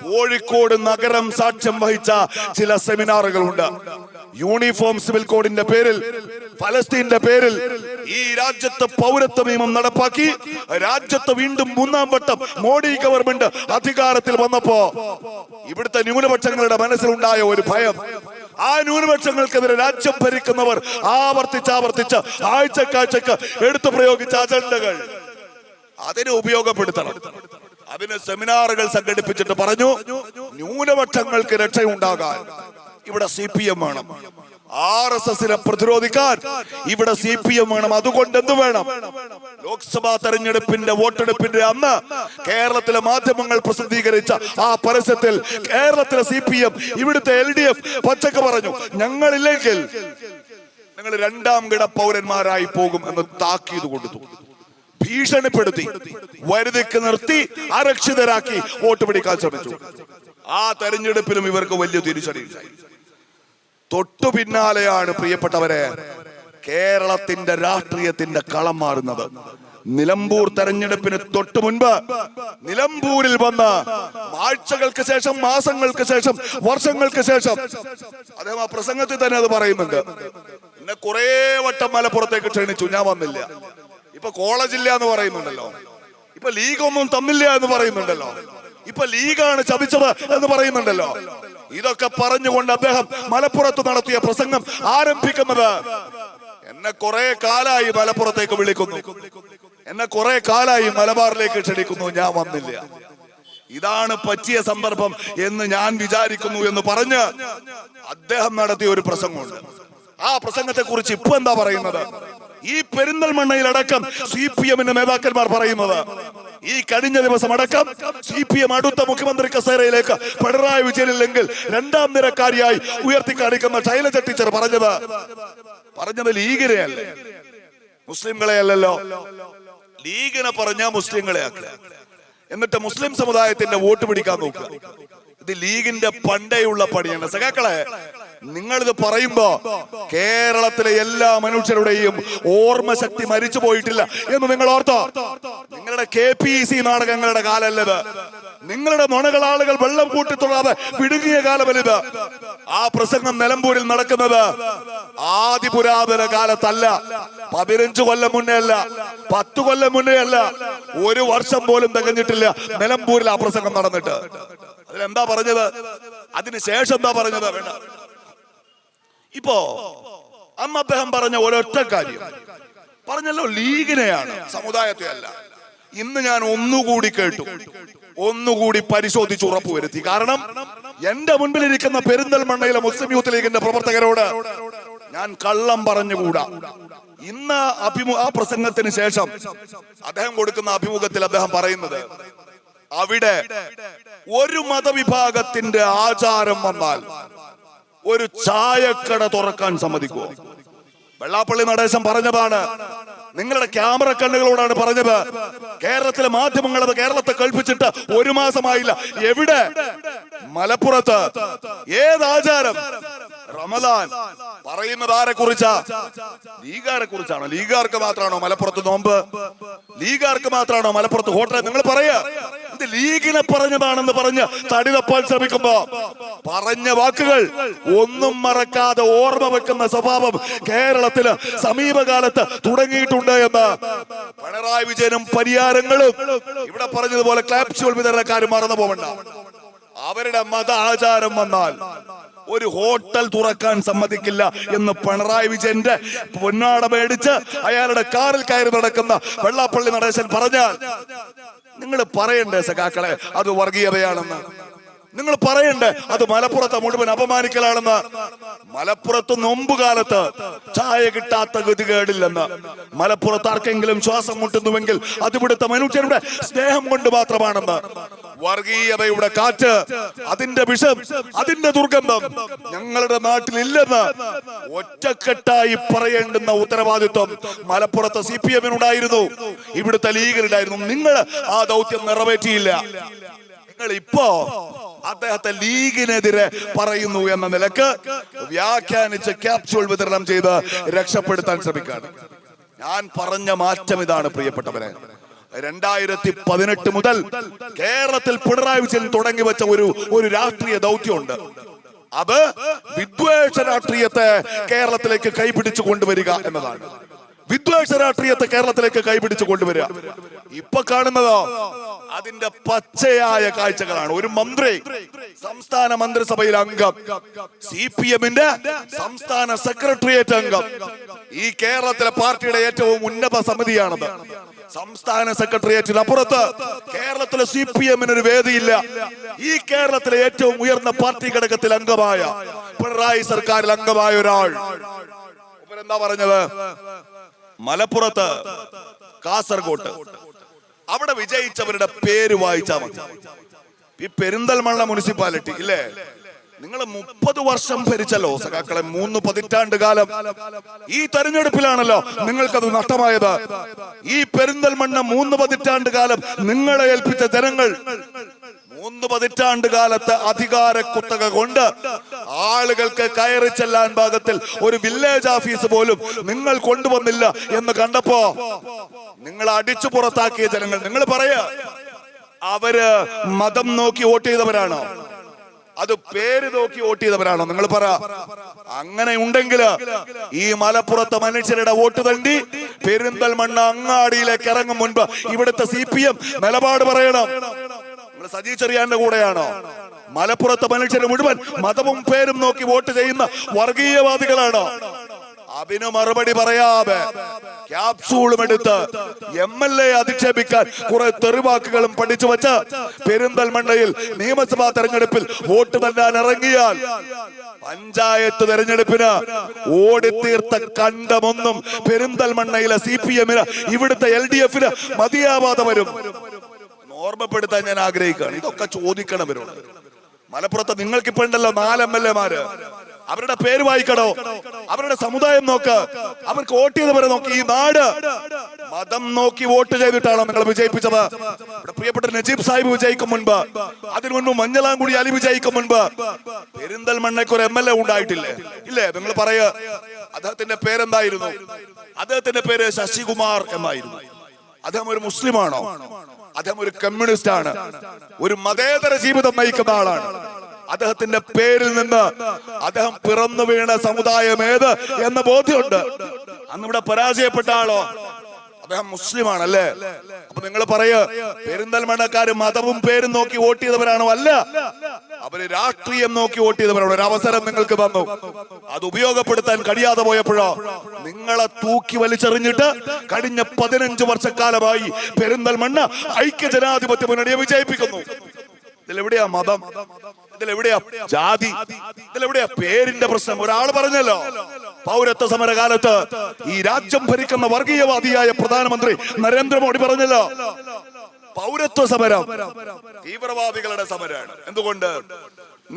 കോഴിക്കോട് നഗരം സാക്ഷ്യം വഹിച്ച ചില സെമിനാറുകളുണ്ട്. യൂണിഫോം സിവിൽ കോഡിന്റെ പേരിൽ, ഫലസ്തീന്റെ പേരിൽ ഈ രാജ്യത്ത് പൗരത്വ നിയമം നടപ്പാക്കി രാജ്യത്ത് വീണ്ടും 3ാം വട്ടം മോഡി ഗവൺമെന്റ് അധികാരത്തിൽ വന്നപ്പോ ഇവിടുത്തെ ന്യൂനപക്ഷങ്ങളുടെ മനസ്സിലുണ്ടായ ഒരു ഭയം, ആ ന്യൂനപക്ഷങ്ങൾക്കെതിരെ രാജ്യം ഭരിക്കുന്നവർ ആവർത്തിച്ച് ആഴ്ചക്കാഴ്ചക്ക് എടുത്തു പ്രയോഗിച്ച അജണ്ടകൾ അതിനെ ഉപയോഗപ്പെടുത്തണം. അതിന് സെമിനാറുകൾ സംഘടിപ്പിച്ചിട്ട് പറഞ്ഞു, ന്യൂനപക്ഷങ്ങൾക്ക് രക്ഷയുണ്ടാകാൻ ഇവിടെ CPM വേണം, RSSനെ പ്രതിരോധിക്കാൻ ഇവിടെ CPM വേണം. അതുകൊണ്ട് എന്ത് വേണം? ലോക്സഭാ തെരഞ്ഞെടുപ്പിന്റെ വോട്ടെടുപ്പിന്റെ അന്ന് കേരളത്തിലെ മാധ്യമങ്ങൾ പ്രസിദ്ധീകരിച്ച ആ പരസ്യത്തിൽ കേരളത്തിലെ CPM, ഇവിടുത്തെ LDF പച്ചക്ക് പറഞ്ഞു, ഞങ്ങളില്ലെങ്കിൽ നിങ്ങൾ 2ാം കിട പൗരന്മാരായി പോകും എന്ന് താക്കീത് കൊടുത്തു. ഭീഷണിപ്പെടുത്തി, വരുതിക്ക് നിർത്തി, അരക്ഷിതരാക്കി വോട്ട് പിടിക്കാൻ ശ്രമിച്ചു. ആ തെരഞ്ഞെടുപ്പിലും ഇവർക്ക് വലിയ തിരിച്ചടിയുണ്ടായി. തൊട്ടു പിന്നാലെയാണ് പ്രിയപ്പെട്ടവരെ കേരളത്തിന്റെ രാഷ്ട്രീയത്തിന്റെ കളം മാറുന്നത്. നിലമ്പൂർ തെരഞ്ഞെടുപ്പിന് തൊട്ടു മുൻപ് നിലമ്പൂരിൽ വന്ന് ആഴ്ചകൾക്ക് ശേഷം, മാസങ്ങൾക്ക് ശേഷം, വർഷങ്ങൾക്ക് ശേഷം അദ്ദേഹം ആ പ്രസംഗത്തിൽ തന്നെ അത് പറയുന്നുണ്ട്. എന്നെ കുറെ വട്ടം മലപ്പുറത്തേക്ക് ക്ഷണിച്ചു, ഞാൻ വന്നില്ല. ഇപ്പൊ കോളേജില്ല എന്ന് പറയുന്നുണ്ടല്ലോ, ഇപ്പൊ ലീഗ് ഒന്നും തന്നില്ല എന്ന് പറയുന്നുണ്ടല്ലോ, ഇപ്പൊ ലീഗാണ് ചതിച്ചത് എന്ന് പറയുന്നുണ്ടല്ലോ. ഇതൊക്കെ പറഞ്ഞുകൊണ്ട് അദ്ദേഹം മലപ്പുറത്ത് നടത്തിയ പ്രസംഗം ആരംഭിക്കുന്നത്, എന്നെ കുറെ കാലായി മലപ്പുറത്തേക്ക് വിളിക്കുന്നു, എന്നെ കുറെ കാലായി മലബാറിലേക്ക് ക്ഷണിക്കുന്നു, ഞാൻ വന്നില്ല. ഇതാണ് പറ്റിയ സന്ദർഭം എന്ന് ഞാൻ വിചാരിക്കുന്നു എന്ന് പറഞ്ഞ് അദ്ദേഹം നടത്തിയ ഒരു പ്രസംഗമുണ്ട്. ആ പ്രസംഗത്തെ കുറിച്ച് ഇപ്പൊ എന്താ പറയുന്നത്? ഈ പെരിന്തൽമണ്ണയിലടക്കം CPMന്റെ നേതാക്കന്മാർ പറയുന്നത്, ഈ കഴിഞ്ഞ ദിവസം അടക്കം CPM അടുത്ത മുഖ്യമന്ത്രി കസേരയിലേക്ക് പിണറായി വിജയനില്ലെങ്കിൽ 2ാം നിരക്കാരിയായി ഉയർത്തി കാണിക്കുന്ന ശൈലജ ടീച്ചർ പറഞ്ഞത് ലീഗിനെ അല്ലേ, മുസ്ലിംകളെ അല്ലല്ലോ. ലീഗിനെ പറഞ്ഞ മുസ്ലിങ്ങളെ ആക്കുക, എന്നിട്ട് മുസ്ലിം സമുദായത്തിന്റെ വോട്ട് പിടിക്കാൻ നോക്കുക. ഇത് ലീഗിന്റെ പണ്ടേയുള്ള പണിയാണ്. സഖാക്കളെ, നിങ്ങളിത് പറയുമ്പോ കേരളത്തിലെ എല്ലാ മനുഷ്യരുടെയും ഓർമ്മശക്തി മരിച്ചു പോയിട്ടില്ല എന്ന് നിങ്ങൾ ഓർത്തോ? നിങ്ങളുടെ KPEC നാടകങ്ങളുടെ കാലല്ലത്. നിങ്ങളുടെ നുണകൾ ആളുകൾ വെള്ളം കൂട്ടി തൊഴാതെ വിടുങ്ങിയ കാലമല്ലിത്. ആ പ്രസംഗം നിലമ്പൂരിൽ നടക്കുന്നത് ആദിപുരാതന കാലത്തല്ല, 15 കൊല്ലം മുന്നേ അല്ല, 10 കൊല്ലം മുന്നേ അല്ല, 1 വർഷം പോലും തികഞ്ഞിട്ടില്ല നിലമ്പൂരിൽ ആ പ്രസംഗം നടന്നിട്ട്. അതിലെന്താ പറഞ്ഞത്? അതിനുശേഷം എന്താ പറഞ്ഞത്? വേണ്ട, ഇപ്പോ അന്ന് അദ്ദേഹം പറഞ്ഞ ഒരൊറ്റ കാര്യം പറഞ്ഞല്ലോ, ലീഗിനെയാണ്, സമുദായത്തെ അല്ല. ഇന്ന് ഞാൻ ഒന്നുകൂടി കേട്ടു, ഒന്നുകൂടി പരിശോധിച്ച് ഉറപ്പുവരുത്തി. കാരണം എന്റെ മുൻപിലിരിക്കുന്ന പെരിന്തൽമണ്ണയിലെ മുസ്ലിം യൂത്ത് ലീഗിന്റെ പ്രവർത്തകരോട് ഞാൻ കള്ളം പറഞ്ഞുകൂടാ. ഇന്ന് ആ പ്രസംഗത്തിന് ശേഷം അദ്ദേഹം കൊടുക്കുന്ന അഭിമുഖത്തിൽ അദ്ദേഹം പറയുന്നത്, അവിടെ ഒരു മതവിഭാഗത്തിന്റെ ആചാരം വന്നാൽ, ഒരു ചായക്കട തുറക്കാൻ സമ്മതിക്കുമോ? വെള്ളാപ്പള്ളി നടേശൻ പറഞ്ഞതാണ്, നിങ്ങളുടെ ക്യാമറ കണ്ണുകളോടാണ് പറഞ്ഞത്. കേരളത്തിലെ മാധ്യമങ്ങൾ അത് കേരളത്തെ കേൾപ്പിച്ചിട്ട് 1 മാസമായില്ല. എവിടെ? മലപ്പുറത്ത്. ഏതാചാരം? റമദാൻ. പറയുന്നത് ആരെ കുറിച്ചാ? ലീഗാരെ കുറിച്ചാണോ? ലീഗാർക്ക് മാത്രമാണോ മലപ്പുറത്ത് നോമ്പ്? ലീഗാർക്ക് മാത്രമാണോ മലപ്പുറത്ത് ഹോട്ടൽ? നിങ്ങൾ പറയാ ഇത് ലീഗിനെ പറഞ്ഞതാണെന്ന് പറഞ്ഞ് തടി തപ്പാൻ ശ്രമിക്കുമ്പോ പറഞ്ഞ വാക്കുകൾ ഒന്നും മറക്കാതെ ഓർമ്മ വെക്കുന്ന സ്വഭാവം കേരളത്തില് സമീപകാലത്ത് തുടങ്ങിയിട്ടുണ്ട് എന്ന് പിണറായി വിജയനും പരിയാരങ്ങളും ഇവിടെ പറഞ്ഞതുപോലെ ക്ലാപ്സ്യൂൾ വിതരണക്കാരും മറന്നു പോകണ്ട. അവരുടെ മത ആചാരം വന്നാൽ ഒരു ഹോട്ടൽ തുറക്കാൻ സമ്മതിക്കില്ല എന്ന് പിണറായി വിജയന്റെ പൊന്നാട മേടിച്ച് അയാളുടെ കാറിൽ കയറി നടക്കുന്ന വെള്ളാപ്പള്ളി നടേശൻ പറഞ്ഞാൽ നിങ്ങൾ പറയണ്ടേ സഖാക്കളെ അത് വർഗീയതയാണെന്ന്? നിങ്ങൾ പറയണ്ടേ അത് മലപ്പുറത്തെ മുഴുവൻ അപമാനിക്കലാണെന്ന്? മലപ്പുറത്ത് നോമ്പുകാലത്ത് ചായ കിട്ടാത്ത ഗതികേടില്ലെന്ന്. മലപ്പുറത്ത് ആർക്കെങ്കിലും ശ്വാസം മുട്ടുന്നുവെങ്കിൽ അത് ഇവിടുത്തെ മനുഷ്യരുടെ സ്നേഹം കൊണ്ട് മാത്രമാണെന്ന്. വർഗീയതയുടെ കാറ്റ്, അതിന്റെ വിഷം, അതിന്റെ ദുർഗന്ധം ഞങ്ങളുടെ നാട്ടിലില്ലെന്ന് ഒറ്റക്കെട്ടായി പറയേണ്ടുന്ന ഉത്തരവാദിത്വം മലപ്പുറത്തെ CPM-നുണ്ടായിരുന്നു, ഇവിടുത്തെ ലീഗിനുണ്ടായിരുന്നു. നിങ്ങൾ ആ ദൗത്യം നിറവേറ്റിയില്ല. നിങ്ങൾ ഇപ്പോ അദ്ദേഹത്തെ ലീഗിനെതിരെ പറയുന്നു എന്ന നിലക്ക് വ്യാഖ്യാനിച്ച് ക്യാപ്സ്യൂൾ വിതരണം ചെയ്ത് രക്ഷപ്പെടുത്താൻ ശ്രമിക്കാണ്. ഞാൻ പറഞ്ഞ മാറ്റം ഇതാണ് പ്രിയപ്പെട്ടവരെ. 2018 മുതൽ കേരളത്തിൽ പിണറായി വിജയൻ തുടങ്ങി വെച്ച ഒരു രാഷ്ട്രീയ ദൗത്യമുണ്ട്. അത് വിദ്വേഷ രാഷ്ട്രീയത്തെ കേരളത്തിലേക്ക് കൈപിടിച്ചു കൊണ്ടുവരിക എന്നതാണ്. വിദ്വേഷ രാഷ്ട്രീയത്തെ കേരളത്തിലേക്ക് കൈപിടിച്ചു കൊണ്ടുവരിക. ഇപ്പൊ കാണുന്നതോ അതിന്റെ പച്ചയായ കാഴ്ചകളാണ്. ഒരു മന്ത്രി, സംസ്ഥാന മന്ത്രിസഭയിൽ അംഗം, CPM-ന്റെ സംസ്ഥാന സെക്രട്ടേറിയറ്റ് അംഗം, ഈ കേരളത്തിലെ പാർട്ടിയുടെ ഏറ്റവും ഉന്നത സമിതിയാണത്. സംസ്ഥാന സെക്രട്ടേറിയറ്റിന് അപ്പുറത്ത് കേരളത്തിലെ CPM-ന് ഒരു വേദിയില്ല. ഈ കേരളത്തിലെ ഏറ്റവും ഉയർന്ന പാർട്ടി ഘടകത്തിൽ അംഗമായ, പിണറായി സർക്കാരിൽ അംഗമായ ഒരാൾ എന്താ പറഞ്ഞത്? മലപ്പുറത്ത്, കാസർഗോട്ട് അവിടെ വിജയിച്ചവരുടെ പേര് വായിച്ചാൽ മതി. ഈ പെരിന്തൽമണ്ണ മുനിസിപ്പാലിറ്റി ഇല്ലേ, നിങ്ങൾ 30 വർഷം ഭരിച്ചല്ലോ സഖാക്കളെ, 3 പതിറ്റാണ്ട് കാലം. ഈ തെരഞ്ഞെടുപ്പിലാണല്ലോ നിങ്ങൾക്കത് നഷ്ടമായത്. ഈ പെരിന്തൽമണ്ണ 3 പതിറ്റാണ്ട് കാലം നിങ്ങളെ ഏൽപ്പിച്ച ജനങ്ങൾ 3 പതിറ്റാണ്ട് കാലത്തെ അധികാര കുത്തക കൊണ്ട് ആളുകൾക്ക് കയറി ചെല്ലാൻ ഭാഗത്തിൽ ഒരു വില്ലേജ് ഓഫീസ് പോലും നിങ്ങൾ കൊണ്ടുവന്നില്ല എന്ന് കണ്ടപ്പോ നിങ്ങൾ അടിച്ചു പുറത്താക്കിയ ജനങ്ങൾ, നിങ്ങൾ പറയാ അവര് മതം നോക്കി വോട്ട് ചെയ്തവരാണോ? അത് പേര് നോക്കി വോട്ട് ചെയ്തവരാണോ? നിങ്ങൾ പറ. അങ്ങനെ ഉണ്ടെങ്കിൽ ഈ മലപ്പുറത്തെ മനുഷ്യരുടെ വോട്ട് തണ്ടി പെരിന്തൽമണ്ണ അങ്ങാടിയിലേക്ക് ഇറങ്ങും മുൻപ് ഇവിടുത്തെ CPM നിലപാട് പറയണം. നിങ്ങൾ സജി ചെറിയാന്റെ കൂടെയാണോ? മലപ്പുറത്തെ മനുഷ്യരെ മുഴുവൻ മതവും പേരും നോക്കി വോട്ട് ചെയ്യുന്ന വർഗീയവാദികളാണോ? അതിന് മറുപടി പറയാതെ ക്യാപ്സൂളും എടുത്ത് MLA അധിക്ഷേപിക്കാൻ കുറെ തെറിവാക്കുകളും പഠിച്ചു വച്ച് പെരിന്തൽമണ്ണയിൽ നിയമസഭാ തെരഞ്ഞെടുപ്പിൽ വോട്ട് തല്ലാൻ ഇറങ്ങിയാൽ പഞ്ചായത്ത് തെരഞ്ഞെടുപ്പിന് ഓടിത്തീർത്ത കണ്ടമൊന്നും പെരിന്തൽമണ്ണയിലെ CPM-ന് ഇവിടുത്തെ LDF-ന് മതിയാവാതെ വരും. ഓർമ്മപ്പെടുത്താൻ ഞാൻ ആഗ്രഹിക്കുകയാണ്. ഇതൊക്കെ ചോദിക്കണവരോട്. മലപ്പുറത്ത് നിങ്ങൾക്കിപ്പോ ഉണ്ടല്ലോ 4 MLA-മാര്. അവരുടെ പേര് വായിക്കണോ? അവരുടെ സമുദായം നോക്ക്, അവർക്ക് വോട്ട് ചെയ്തവരെ നോക്കി. ഈ നാട് മതം നോക്കി വോട്ട് ചെയ്തിട്ടാണോ നിങ്ങൾ വിജയിപ്പിച്ചത്? പ്രിയപ്പെട്ട നജീബ് സാഹിബ് വിജയിക്കും മുൻപ്, അതിനു മുൻപ് മഞ്ഞളാംകുടി അലി വിജയിക്കും മുൻപ് പെരിന്തൽമണ്ണയ്ക്ക് ഒരു MLA ഉണ്ടായിട്ടില്ലേ? ഇല്ലേ? നിങ്ങൾ പറയ. അദ്ദേഹത്തിന്റെ പേരെന്തായിരുന്നു? അദ്ദേഹത്തിന്റെ പേര് ശശികുമാർ എന്നായിരുന്നു. അദ്ദേഹം ഒരു മുസ്ലിമാണോ? അദ്ദേഹം ഒരു കമ്മ്യൂണിസ്റ്റ് ആണ്. ഒരു മതേതര ജീവിതം നയിക്കുന്ന ആളാണ്. അദ്ദേഹത്തിന്റെ പേരിൽ നിന്ന് അദ്ദേഹം പിറന്നു വീണ സമുദായം ഏത് എന്ന ബോധ്യമുണ്ട്. അന്നിവിടെ പരാജയപ്പെട്ട ആളോ? അദ്ദേഹം മുസ്ലിമാണല്ലേ? അപ്പൊ നിങ്ങൾ പറയ പെരിന്തൽമണ്ണക്കാര് മതവും പേരും നോക്കി വോട്ട് ചെയ്തവരാണോ? അല്ല, അവര് രാഷ്ട്രീയം നോക്കി വോട്ട് ചെയ്തവരാണ്. ഒരു അവസരം നിങ്ങൾക്ക് തന്നു, അത് ഉപയോഗപ്പെടുത്താൻ കഴിയാതെ പോയപ്പോഴോ നിങ്ങളെ തൂക്കി വലിച്ചെറിഞ്ഞിട്ട് കഴിഞ്ഞ 15 വർഷക്കാലമായി പെരിന്തൽമണ്ണ ഐക്യ ജനാധിപത്യ മുന്നണിയെ വിജയിപ്പിക്കുന്നു. ഇതിലെവിടെയാ മതം? ഇതിലെവിടെയാ ജാതി? ഇതിലെവിടെയാ പേരിന്റെ പ്രശ്നം? ഒരാൾ പറഞ്ഞല്ലോ, പൗരത്വ സമരകാലത്ത് ഈ രാജ്യം ഭരിക്കുന്ന വർഗീയവാദിയായ പ്രധാനമന്ത്രി നരേന്ദ്രമോദി പറഞ്ഞല്ലോ, പൗരത്വ സമരം തീവ്രവാദികളുടെ സമരമാണ്. എന്തുകൊണ്ട്?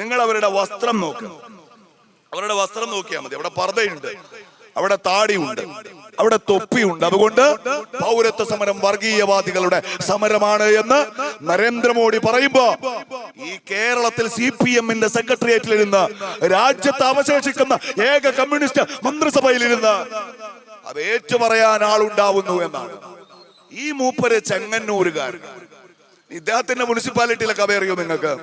നിങ്ങൾ അവരുടെ വസ്ത്രം നോക്ക്. അവരുടെ വസ്ത്രം നോക്കിയാൽ മതി. അവിടെ പർദ്ദയുണ്ട്, അവിടെ താടിയുണ്ട്, അവിടെ തൊപ്പിയുണ്ട്. അതുകൊണ്ട് പൗരത്വ സമരം വർഗീയവാദികളുടെ സമരമാണ് എന്ന് നരേന്ദ്രമോദി പറയുമ്പോ ഈ കേരളത്തിൽ CPM-ന്റെ സെക്രട്ടേറിയറ്റിൽ ഇരുന്ന് രാജ്യത്ത് അവശേഷിക്കുന്ന ഏക കമ്മ്യൂണിസ്റ്റ് മന്ത്രിസഭയിൽ അത് ഏറ്റുപറയാൻ ആളുണ്ടാവുന്നു എന്നാണ്. ഈ മൂപ്പര് ചെങ്ങന്നൂരുകാരൻ. ഇദ്ദേഹത്തിന്റെ മുനിസിപ്പാലിറ്റിയിലൊക്കെ അറിയോ നിങ്ങൾക്ക്?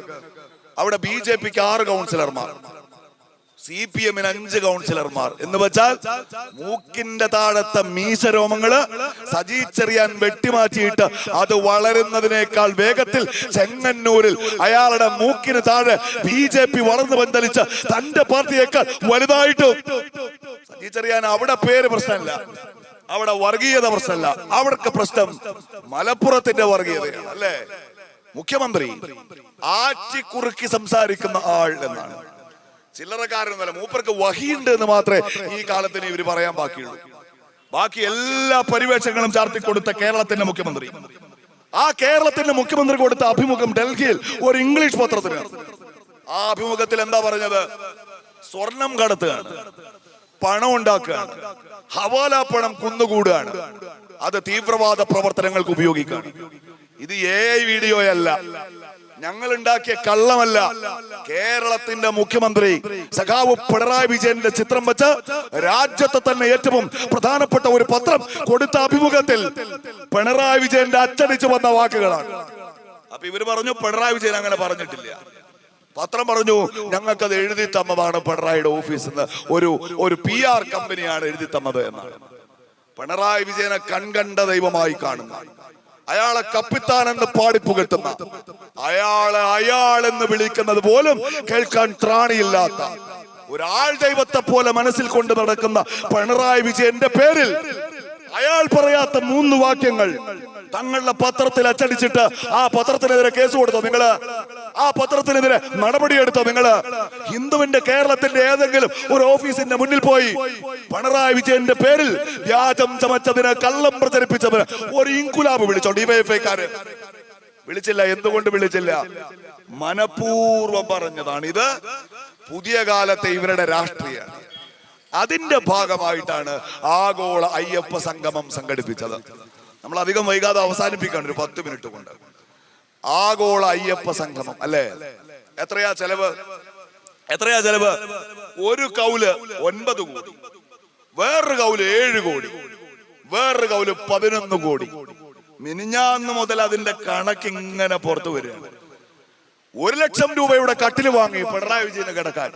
അവിടെ BJP-ക്ക് 6 കൗൺസിലർമാർ, CPM-ന് 5 കൗൺസിലർമാർ. എന്ന് വെച്ചാൽ മൂക്കിന്റെ താഴത്തെ മീശരോമങ്ങള് സജി ചെറിയാൻ വെട്ടിമാറ്റിയിട്ട് അത് വളരുന്നതിനേക്കാൾ വേഗത്തിൽ ചെങ്ങന്നൂരിൽ അയാളുടെ മൂക്കിന് താഴെ BJP വളർന്നു പന്തലിച്ച് തന്റെ പാർട്ടിയേക്കാൾ വലുതായിട്ടും സജി ചെറിയാൻ അവിടെ പേര് പ്രശ്നമല്ല, അവിടെ വർഗീയത പ്രശ്നമല്ല. അവിടത്തെ പ്രശ്നം മലപ്പുറത്തിന്റെ വർഗീയതയാണ് അല്ലേ? മുഖ്യമന്ത്രി ആറ്റിക്കുറുക്കി സംസാരിക്കുന്ന ആൾ എന്നാണ്. ചില്ലറക്കാരനല്ല, മൂപ്പർക്ക് വഹിയുണ്ട് എന്ന് മാത്രമേ ഈ കാലത്തിന് ഇവര് പറയാൻ ബാക്കിയുള്ളൂ. ബാക്കി എല്ലാ പരിവേഷങ്ങളും ചാർത്തിക്കൊടുത്ത കേരളത്തിന്റെ മുഖ്യമന്ത്രി, ആ കേരളത്തിന്റെ മുഖ്യമന്ത്രി കൊടുത്ത അഭിമുഖം ഡൽഹിയിൽ ഒരു ഇംഗ്ലീഷ് പത്രത്തിന്. ആ അഭിമുഖത്തിൽ എന്താ പറഞ്ഞത്? സ്വർണം കടത്തുകയാണ്, പണം ഉണ്ടാക്കുകയാണ്, ഹവാല പണം കുന്നുകൂടുകയാണ്, അത് തീവ്രവാദ പ്രവർത്തനങ്ങൾക്ക് ഉപയോഗിക്കുകയാണ്. ഇത് AI വീഡിയോയല്ല, ഞങ്ങൾ ഉണ്ടാക്കിയ കള്ളമല്ല. കേരളത്തിന്റെ മുഖ്യമന്ത്രി സഖാവ് പിണറായി വിജയന്റെ ചിത്രം വെച്ച് രാജ്യത്തെ തന്നെ ഏറ്റവും പ്രധാനപ്പെട്ട ഒരു പത്രം കൊടുത്ത അഭിമുഖത്തിൽ പിണറായി വിജയന്റെ അച്ചടിച്ചു വന്ന വാക്കുകളാണ്. അപ്പൊ ഇവര് പറഞ്ഞു പിണറായി വിജയൻ അങ്ങനെ പറഞ്ഞിട്ടില്ല. പത്രം പറഞ്ഞു ഞങ്ങൾക്കത് എഴുതി തന്നതാണ് പിണറായിയുടെ ഓഫീസിൽ നിന്ന്, ഒരു PR കമ്പനിയാണ് എഴുതി തന്നത് എന്നാണ്. പിണറായി വിജയനെ കൺകണ്ട ദൈവമായി കാണുന്ന, അയാളെ കപ്പിത്താൻ എന്ന് പാടിപ്പുകെട്ടുന്ന, അയാളെന്ന് വിളിക്കുന്നത് പോലും കേൾക്കാൻ ത്രാണിയില്ലാത്ത ഒരാൾ ദൈവത്തെ പോലെ മനസ്സിൽ കൊണ്ട് നടക്കുന്ന പിണറായി വിജയന്റെ പേരിൽ അയാൾ പറയാത്ത 3 വാക്യങ്ങൾ തങ്ങളുടെ പത്രത്തിൽ അച്ചടിച്ചിട്ട് ആ പത്രത്തിനെതിരെ കേസ് കൊടുത്തോ നിങ്ങള്? ആ പത്രത്തിനെതിരെ നടപടിയെടുത്തോ നിങ്ങള്? ഹിന്ദുവിന്റെ കേരളത്തിന്റെ ഏതെങ്കിലും ഒരു ഓഫീസിന്റെ മുന്നിൽ പോയി പിണറായി വിജയന്റെ പേരിൽ വ്യാജം ചമച്ചതിന്, കള്ളം പ്രചരിപ്പിച്ചതിന് ഒരു ഇൻകുലാബ് വിളിച്ചോ? DYFI-ക്കാര് വിളിച്ചില്ല. എന്തുകൊണ്ട് വിളിച്ചില്ല? മനഃപൂർവ്വം പറഞ്ഞതാണ്. ഇത് പുതിയ കാലത്തെ ഇവരുടെ രാഷ്ട്രീയമാണ്. അതിന്റെ ഭാഗമായിട്ടാണ് ആഗോള അയ്യപ്പ സംഗമം സംഘടിപ്പിച്ചത്. നമ്മൾ അധികം വൈകാതെ അവസാനിപ്പിക്കാണ്, ഒരു 10 മിനിറ്റ് കൊണ്ട്. ആഗോള അയ്യപ്പ സംഗമം അല്ലേ? എത്രയാ ചെലവ്? ഒരു കൗല് 9 കോടി, വേറൊരു കൗല് 7 കോടി, വേറൊരു കൗല് 11 കോടി. മിനിഞ്ഞാന്ന് മുതൽ അതിന്റെ കണക്ക് ഇങ്ങനെ പുറത്തു വരികയാണ്. 1 ലക്ഷം രൂപയുടെ കട്ടില് വാങ്ങി പിണറായി വിജയന് കിടക്കാൻ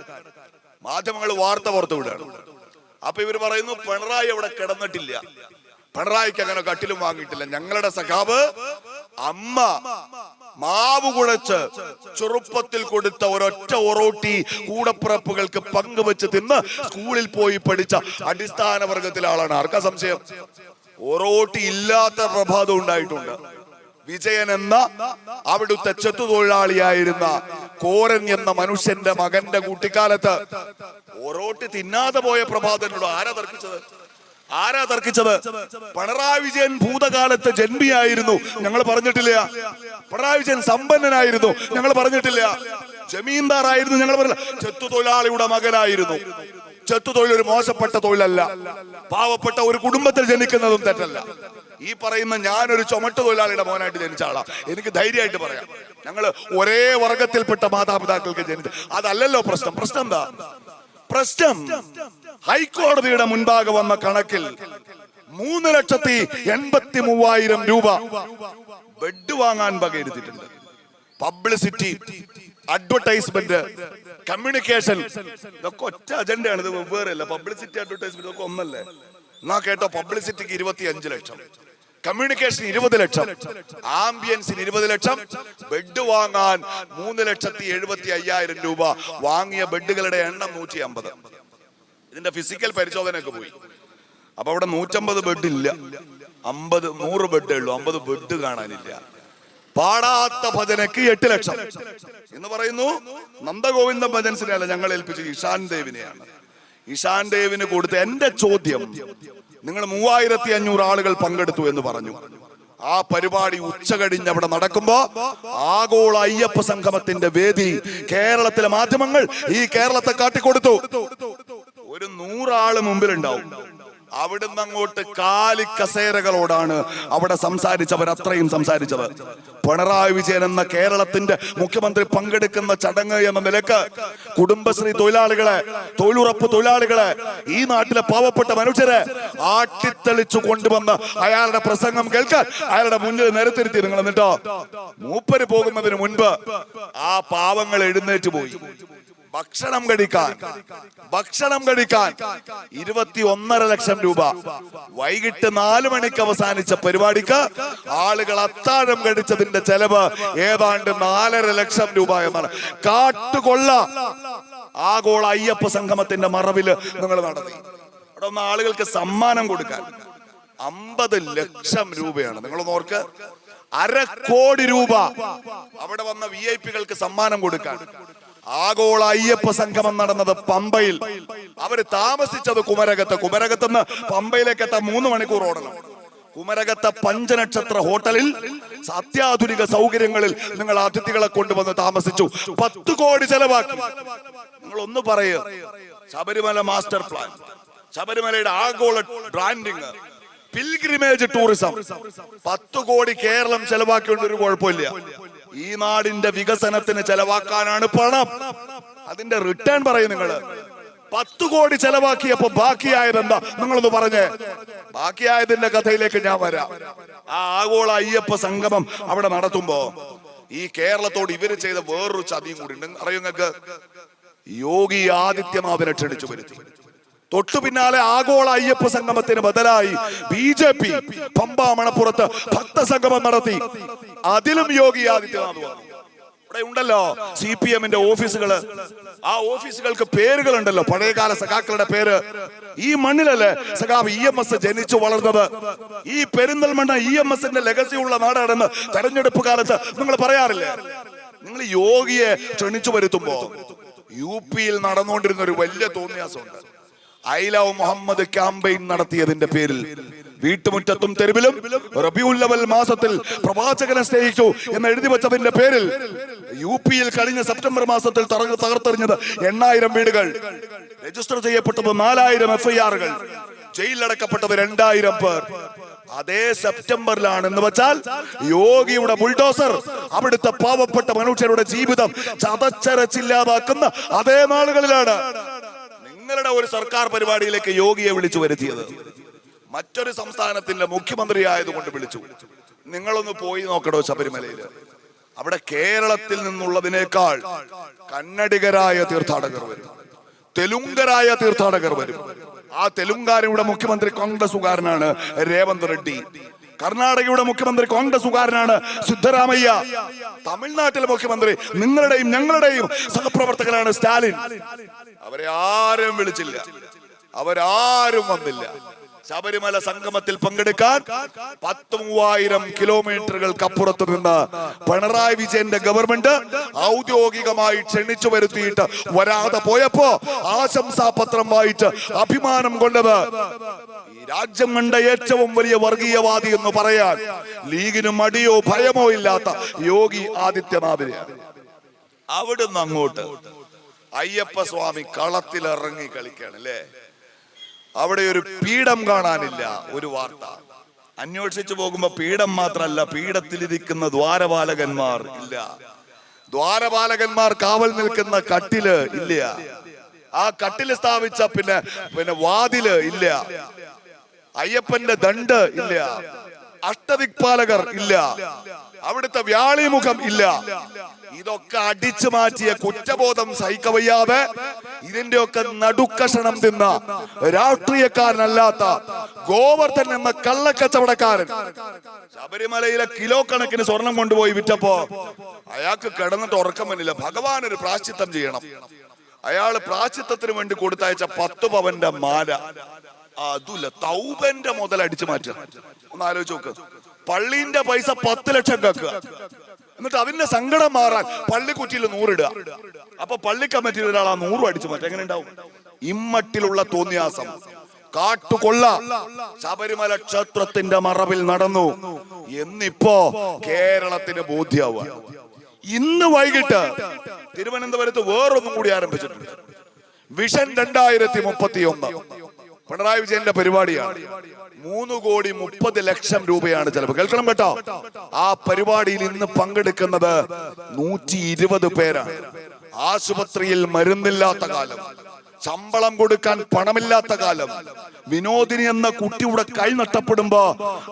മാധ്യമങ്ങൾ വാർത്ത പുറത്തു വിടുകയാണ്. അപ്പൊ ഇവര് പറയുന്നു പിണറായി അവിടെ കിടന്നിട്ടില്ല, പിണറായിക്ക് അങ്ങനെ കട്ടിലും വാങ്ങിയിട്ടില്ല. ഞങ്ങളുടെ സഖാവ് അമ്മ മാവ് കുഴച്ച് ചെറുപ്പത്തിൽ കൊടുത്ത ഒരൊറ്റ ഒറോട്ടി കൂടപ്പിറപ്പുകൾക്ക് പങ്കുവെച്ച് തിന്ന് സ്കൂളിൽ പോയി പഠിച്ച അടിസ്ഥാന വർഗത്തിലെ ആളാണ്. ആർക്കാ സംശയം? ഒറോട്ടി ഇല്ലാത്ത പ്രഭാതം ഉണ്ടായിട്ടുണ്ട്. വിജയൻ എന്ന അവിടുത്തെ ചെത്തുതൊഴിലാളിയായിരുന്ന കോരൻ എന്ന മനുഷ്യന്റെ മകന്റെ കുട്ടിക്കാലത്ത് ഒറോട്ടി തിന്നാതെ പോയ പ്രഭാതനോട് ആരാ തർക്കിച്ചത്? പിണറായി വിജയൻ ഭൂതകാലത്ത് ജന്മിയായിരുന്നു, ഞങ്ങൾ പറഞ്ഞിട്ടില്ല. പിണറായി വിജയൻ സമ്പന്നനായിരുന്നു, ഞങ്ങൾ പറഞ്ഞിട്ടില്ല. ജമീന്ദാറായിരുന്നു, ഞങ്ങൾ പറഞ്ഞില്ല. ചെത്തുതൊഴിലാളിയുടെ മകനായിരുന്നു. ചെത്തുതൊഴിൽ ഒരു മോശപ്പെട്ട തൊഴിലല്ല. പാവപ്പെട്ട ഒരു കുടുംബത്തിൽ ജനിക്കുന്നതും തെറ്റല്ല. ഈ പറയുന്ന ഞാനൊരു ചുമട്ട് തൊഴിലാളിയുടെ മോനായിട്ട് ജനിച്ച ആളാ. എനിക്ക് ധൈര്യമായിട്ട് പറയാം, ഞങ്ങൾ ഒരേ വർഗത്തിൽപ്പെട്ട മാതാപിതാക്കൾക്ക് ജനിച്ചു. അതല്ലല്ലോ പ്രശ്നം. പ്രശ്നം എന്താ? പ്രശ്നം ഹൈക്കോടതിയുടെ മുൻപാകെ വന്ന കണക്കിൽ 3,83,000 രൂപ ബെഡ് വാങ്ങാൻ വകയിരുത്തിയിട്ടുണ്ട്. പബ്ലിസിറ്റി, അഡ്വർടൈസ്മെന്റ്, കമ്മ്യൂണിക്കേഷൻ, ഇതൊക്കെ ഒറ്റ അജണ്ടയാണ്. ഇത് വെവ്വേറെയല്ല. പബ്ലിസിറ്റി, അഡ്വർടൈസ്മെന്റ് ഇതൊക്കെ ഒന്നല്ലേ? എന്നാ കേട്ടോ, പബ്ലിസിറ്റിക്ക് 25 ലക്ഷം, കമ്മ്യൂണിക്കേഷൻ 20 ലക്ഷം, ആംബിയൻസിന് 20 ലക്ഷം, ബെഡ് വാങ്ങാൻ 3,75,000 രൂപ. വാങ്ങിയ ബെഡുകളുടെ എണ്ണം 150. ഇതിന്റെ ഫിസിക്കൽ പരിശോധനയൊക്കെ പോയി. അപ്പൊ അവിടെ 150 ബെഡ് ഇല്ല, 100 ബെഡേ ഉള്ളൂ. 50 ബെഡ് കാണാനില്ല. പാടാത്ത ഭജനക്ക് 8 ലക്ഷം എന്ന് പറയുന്നു. നന്ദഗോവിന്ദ ഭജൻസിനെയല്ല ഞങ്ങൾ ഏൽപ്പിച്ചത്, ഇഷാൻ ദേവിനെയാണ്. ഇഷാൻ ദേവിന് കൊടുത്ത എന്റെ ചോദ്യം, നിങ്ങൾ 3,500 ആളുകൾ പങ്കെടുത്തു എന്ന് പറഞ്ഞു. ആ പരിപാടി ഉച്ച കഴിഞ്ഞ് അവിടെ നടക്കുമ്പോ ആഗോള അയ്യപ്പ സംഗമത്തിന്റെ വേദി കേരളത്തിലെ മാധ്യമങ്ങൾ ഈ കേരളത്തെ കാട്ടിക്കൊടുത്തു. ഒരു 100 ആള് മുമ്പിലുണ്ടാവും. അവിടുന്ന് അങ്ങോട്ട് കാലിക്കസേരകളോടാണ് അവിടെ സംസാരിച്ചവർ അത്രയും സംസാരിച്ചത്. പിണറായി വിജയൻ എന്ന കേരളത്തിന്റെ മുഖ്യമന്ത്രി പങ്കെടുക്കുന്ന ചടങ്ങ് എന്ന നിലക്ക് കുടുംബശ്രീ തൊഴിലാളികളെ, തൊഴിലുറപ്പ് തൊഴിലാളികളെ, ഈ നാട്ടിലെ പാവപ്പെട്ട മനുഷ്യരെ ആട്ടിത്തെളിച്ചു കൊണ്ടുവന്ന് അയാളുടെ പ്രസംഗം കേൾക്കാൻ അയാളുടെ മുന്നിൽ നിരത്തിരുത്തി. നിങ്ങൾ എന്നിട്ടോ മൂപ്പര് പോകുന്നതിന് മുൻപ് ആ പാവങ്ങൾ എഴുന്നേറ്റ് പോയി ഭക്ഷണം കഴിക്കാൻ 21.5 ലക്ഷം രൂപ. വൈകിട്ട് 4 മണിക്ക് അവസാനിച്ച പരിപാടിക്ക് ആളുകൾ അത്താഴം കഴിച്ചതിന്റെ ചെലവ് ഏതാണ്ട് 4.5 ലക്ഷം രൂപ എന്നാണ്. കാട്ടുകൊള്ള ആഗോള അയ്യപ്പ സംഗമത്തിന്റെ മറവില് നിങ്ങൾ നടത്തി. അവിടെ വന്ന ആളുകൾക്ക് സമ്മാനം കൊടുക്കാൻ 50 ലക്ഷം രൂപയാണ്. നിങ്ങളൊന്ന് ഓർക്ക്, 1/2 കോടി രൂപ അവിടെ വന്ന VIP-കൾക്ക് സമ്മാനം കൊടുക്കാൻ. ആഗോള അയ്യപ്പ സംഗമം നടന്നത് പമ്പയിൽ. അവര് താമസിച്ചത് കുമരകത്തുനിന്ന് പമ്പയിലേക്ക് എത്താൻ 3 മണിക്കൂർ ഓടണം. കുമരകത്തെ പഞ്ചനക്ഷത്ര ഹോട്ടലിൽ അത്യാധുനിക സൗകര്യങ്ങളിൽ നിങ്ങൾ അതിഥികളെ കൊണ്ടുവന്ന് താമസിച്ചു. 10 കോടി ചെലവാക്കി. നിങ്ങൾ ഒന്ന് പറയൂ, ശബരിമല മാസ്റ്റർ പ്ലാൻ, ശബരിമലയുടെ ആഗോള ബ്രാൻഡിങ്, പിൽഗ്രിമേജ് ടൂറിസം, 10 കോടി കേരളം ചെലവാക്കിക്കൊണ്ട് ഒരു കുഴപ്പമില്ല. ഈ നാടിന്റെ വികസനത്തിന് ചെലവാക്കാനാണ് പണം. അതിന്റെ റിട്ടേൺ പറയും നിങ്ങൾ. 10 കോടി ചെലവാക്കിയപ്പോ ബാക്കിയായതെന്താ? നിങ്ങളൊന്ന് പറഞ്ഞേ. ബാക്കിയായതിന്റെ കഥയിലേക്ക് ഞാൻ വരാം. ആ ആഗോള അയ്യപ്പ സംഗമം അവിടെ നടത്തുമ്പോ ഈ കേരളത്തോട് ഇവര് ചെയ്ത വേറൊരു ചതിയും കൂടി ഉണ്ട്. അറിയോ നിങ്ങൾക്ക്? യോഗി ആദിത്യനാഥിനെ ക്ഷണിച്ചു വരുത്തി. തൊട്ടു പിന്നാലെ ആഗോള അയ്യപ്പ സംഗമത്തിന് ബദലായി BJP പമ്പ മണപ്പുറത്ത് ഭക്തസംഗമം നടത്തി. അതിലും യോഗി ആദിത്യനാഥ് വന്നു. ഇവിടെ ഉണ്ടല്ലോ CPM-ന്റെ ഓഫീസുകള്. ആ ഓഫീസുകൾക്ക് പേരുകളുണ്ടല്ലോ, പഴയകാല സഖാക്കളുടെ പേര്. ഈ മണ്ണിലല്ലേ സഖാവ് EMS ജനിച്ചു വളർന്നത്. ഈ പെരിന്തൽമണ്ണ EMS-ന്റെ ലെഗസി ഉള്ള നാടാണെന്ന് തെരഞ്ഞെടുപ്പ് കാലത്ത് നിങ്ങൾ പറയാറില്ലേ? നിങ്ങൾ യോഗിയെ ക്ഷണിച്ചു വരുത്തുമ്പോ UP-യിൽ നടന്നുകൊണ്ടിരുന്ന ഒരു വലിയ തോന്നിയാസമുണ്ട്. ഐ ലവ് മുഹമ്മദ് ക്യാമ്പയിൻ നടത്തിയതിന്റെ പേരിൽ വീട്ടുമുറ്റത്തും തെരുവിലും റബീഉൽ അവൽ മാസത്തിൽ പ്രവാചകനെ സ്നേഹിച്ചു എന്ന് എഴുതി വെച്ചതിന്റെ പേരിൽ UP-യിൽ കഴിഞ്ഞ സെപ്റ്റംബർ മാസത്തിൽ തകർത്തെറിഞ്ഞത് 8000 വീടുകൾ, രജിസ്റ്റർ ചെയ്യപ്പെട്ടത് 4000 FIR-കൾ, ജയിലിലടക്കപ്പെട്ടത് 2000 പേർ. അതേ സെപ്റ്റംബറിലാണെന്ന് വെച്ചാൽ യോഗിയുടെ ബുൾഡോസർ അവിടുത്തെ പാവപ്പെട്ട മനുഷ്യരുടെ ജീവിതം ചതച്ചരച്ചില്ലാതാക്കുന്ന അതേ നാളുകളിലാണ് നിങ്ങളുടെ ഒരു സർക്കാർ പരിപാടിയിലേക്ക് യോഗിയെ വിളിച്ചു വരുത്തിയത്. മറ്റൊരു സംസ്ഥാനത്തിന്റെ മുഖ്യമന്ത്രി ആയതുകൊണ്ട് വിളിച്ചു. നിങ്ങളൊന്ന് പോയി നോക്കടോ ശബരിമലയിൽ. അവിടെ കേരളത്തിൽ നിന്നുള്ളതിനേക്കാൾ കന്നഡികരായ തീർത്ഥാടകർ വരും, തെലുങ്കരായ തീർത്ഥാടകർ വരും. ആ തെലുങ്കാനയുടെ മുഖ്യമന്ത്രി കോൺഗ്രസുകാരനാണ് രേവന്ത് റെഡ്ഡി. കർണാടകയുടെ മുഖ്യമന്ത്രി കോൺഗ്രസുകാരനാണ് സിദ്ധരാമയ്യ. തമിഴ്നാട്ടിലെ മുഖ്യമന്ത്രി നിങ്ങളുടെയും ഞങ്ങളുടെയും സഹപ്രവർത്തകനാണ് സ്റ്റാലിൻ. അവരെ ആരും വിളിച്ചില്ല, അവരാരും വന്നില്ല. ശബരിമല സംഗമത്തിൽ പങ്കെടുക്കാൻ 10,000 കിലോമീറ്ററുകൾക്കപ്പുറത്ത് നിന്ന് പിണറായി വിജയന്റെ ഗവൺമെന്റ് ഔദ്യോഗികമായി ക്ഷണിച്ചു വരുത്തിയിട്ട് വരാതെ പോയപ്പോ ആശംസാപത്രം വായിച്ച് അഭിമാനം കൊണ്ടത് ഈ രാജ്യം കണ്ട ഏറ്റവും വലിയ വർഗീയവാദി എന്ന് പറയാൻ ലീഗിന് മടിയോ ഭയമോ ഇല്ലാത്ത യോഗി ആദിത്യനാഥിനെയാണ്. അവിടുന്ന് അങ്ങോട്ട് അയ്യപ്പ സ്വാമി കളത്തിലിറങ്ങി കളിക്കാണ് അല്ലേ? അവിടെ ഒരു പീഠം കാണാനില്ല. ഒരു വാർത്ത അന്വേഷിച്ചു പോകുമ്പോ പീഠം മാത്രല്ല, പീഠത്തിലിരിക്കുന്ന ദ്വാരപാലകന്മാർ ഇല്ല, ദ്വാരപാലകന്മാർ കാവൽ നിൽക്കുന്ന കട്ടില് ഇല്ല, ആ കട്ടില് സ്ഥാപിച്ച പിന്നെ വാതില് ഇല്ല, അയ്യപ്പന്റെ ദണ്ട് ഇല്ല, അഷ്ടദിക്പാലകർ ഇല്ല, അവിടുത്തെ വ്യാളിമുഖം ഇല്ല. ഇതൊക്കെ അടിച്ചു മാറ്റിയ കുറ്റബോധം സഹിക്കവയ്യാതെ ഇതിന്റെയൊക്കെ നടുക്കഷണം തിന്ന രാഷ്ട്രീയക്കാരനല്ലാത്ത ഗോവർദ്ധൻ എന്ന കള്ളക്കച്ചവടക്കാരൻ ശബരിമലയിലെ കിലോ കണക്കിന് സ്വർണം കൊണ്ടുപോയി വിറ്റപ്പോ അയാൾക്ക് കിടന്നിട്ട് ഉറക്കം വന്നില്ല. ഭഗവാൻ ഒരു പ്രാശ്ചിത്തം ചെയ്യണം. അയാള് പ്രാശ്ചിത്തത്തിന് വേണ്ടി കൊടുത്തയച്ച 10 പവന്റെ മാല, അതുമില്ല, തൗബന്റെ മുതൽ അടിച്ചു മാറ്റുക. ഒന്ന് ആലോചിച്ച് നോക്ക്. പള്ളീന്റെ പൈസ 10 ലക്ഷം കേക്കുക, എന്നിട്ട് അതിന്റെ സങ്കടം മാറാൻ പള്ളിക്കുറ്റിയിൽ 100 ഇടുക. അപ്പൊ പള്ളി കമ്മിറ്റിയിൽ ഒരാൾ ആ 100 അടിച്ചു മാറ്റും. എങ്ങനെ ഉണ്ടാവും? ഇമ്മട്ടിലുള്ള തോന്നിയാസം, കാട്ടുകൊള്ള ശബരിമല ക്ഷേത്രത്തിന്റെ മറവിൽ നടന്നു. എന്നിപ്പോ കേരളത്തിന് ബോധ്യാവുക. ഇന്ന് വൈകിട്ട് തിരുവനന്തപുരത്ത് വേറൊന്നും കൂടി ആരംഭിച്ചിട്ടുണ്ട്. വിഷൻ 2031 പിണറായി വിജയന്റെ പരിപാടിയാണ്. 3,30,00,000 രൂപയാണ് ചെലവ്. കേൾക്കണം കേട്ടോ. ആ പരിപാടിയിൽ ഇന്ന് പങ്കെടുക്കുന്നത് 120 പേരാണ്. ആശുപത്രിയിൽ മരുന്നില്ലാത്ത കാലം, ശമ്പളം കൊടുക്കാൻ പണമില്ലാത്ത കാലം, വിനോദിനി എന്ന കുട്ടിയുടെ കൈ നഷ്ടപ്പെടുമ്പോ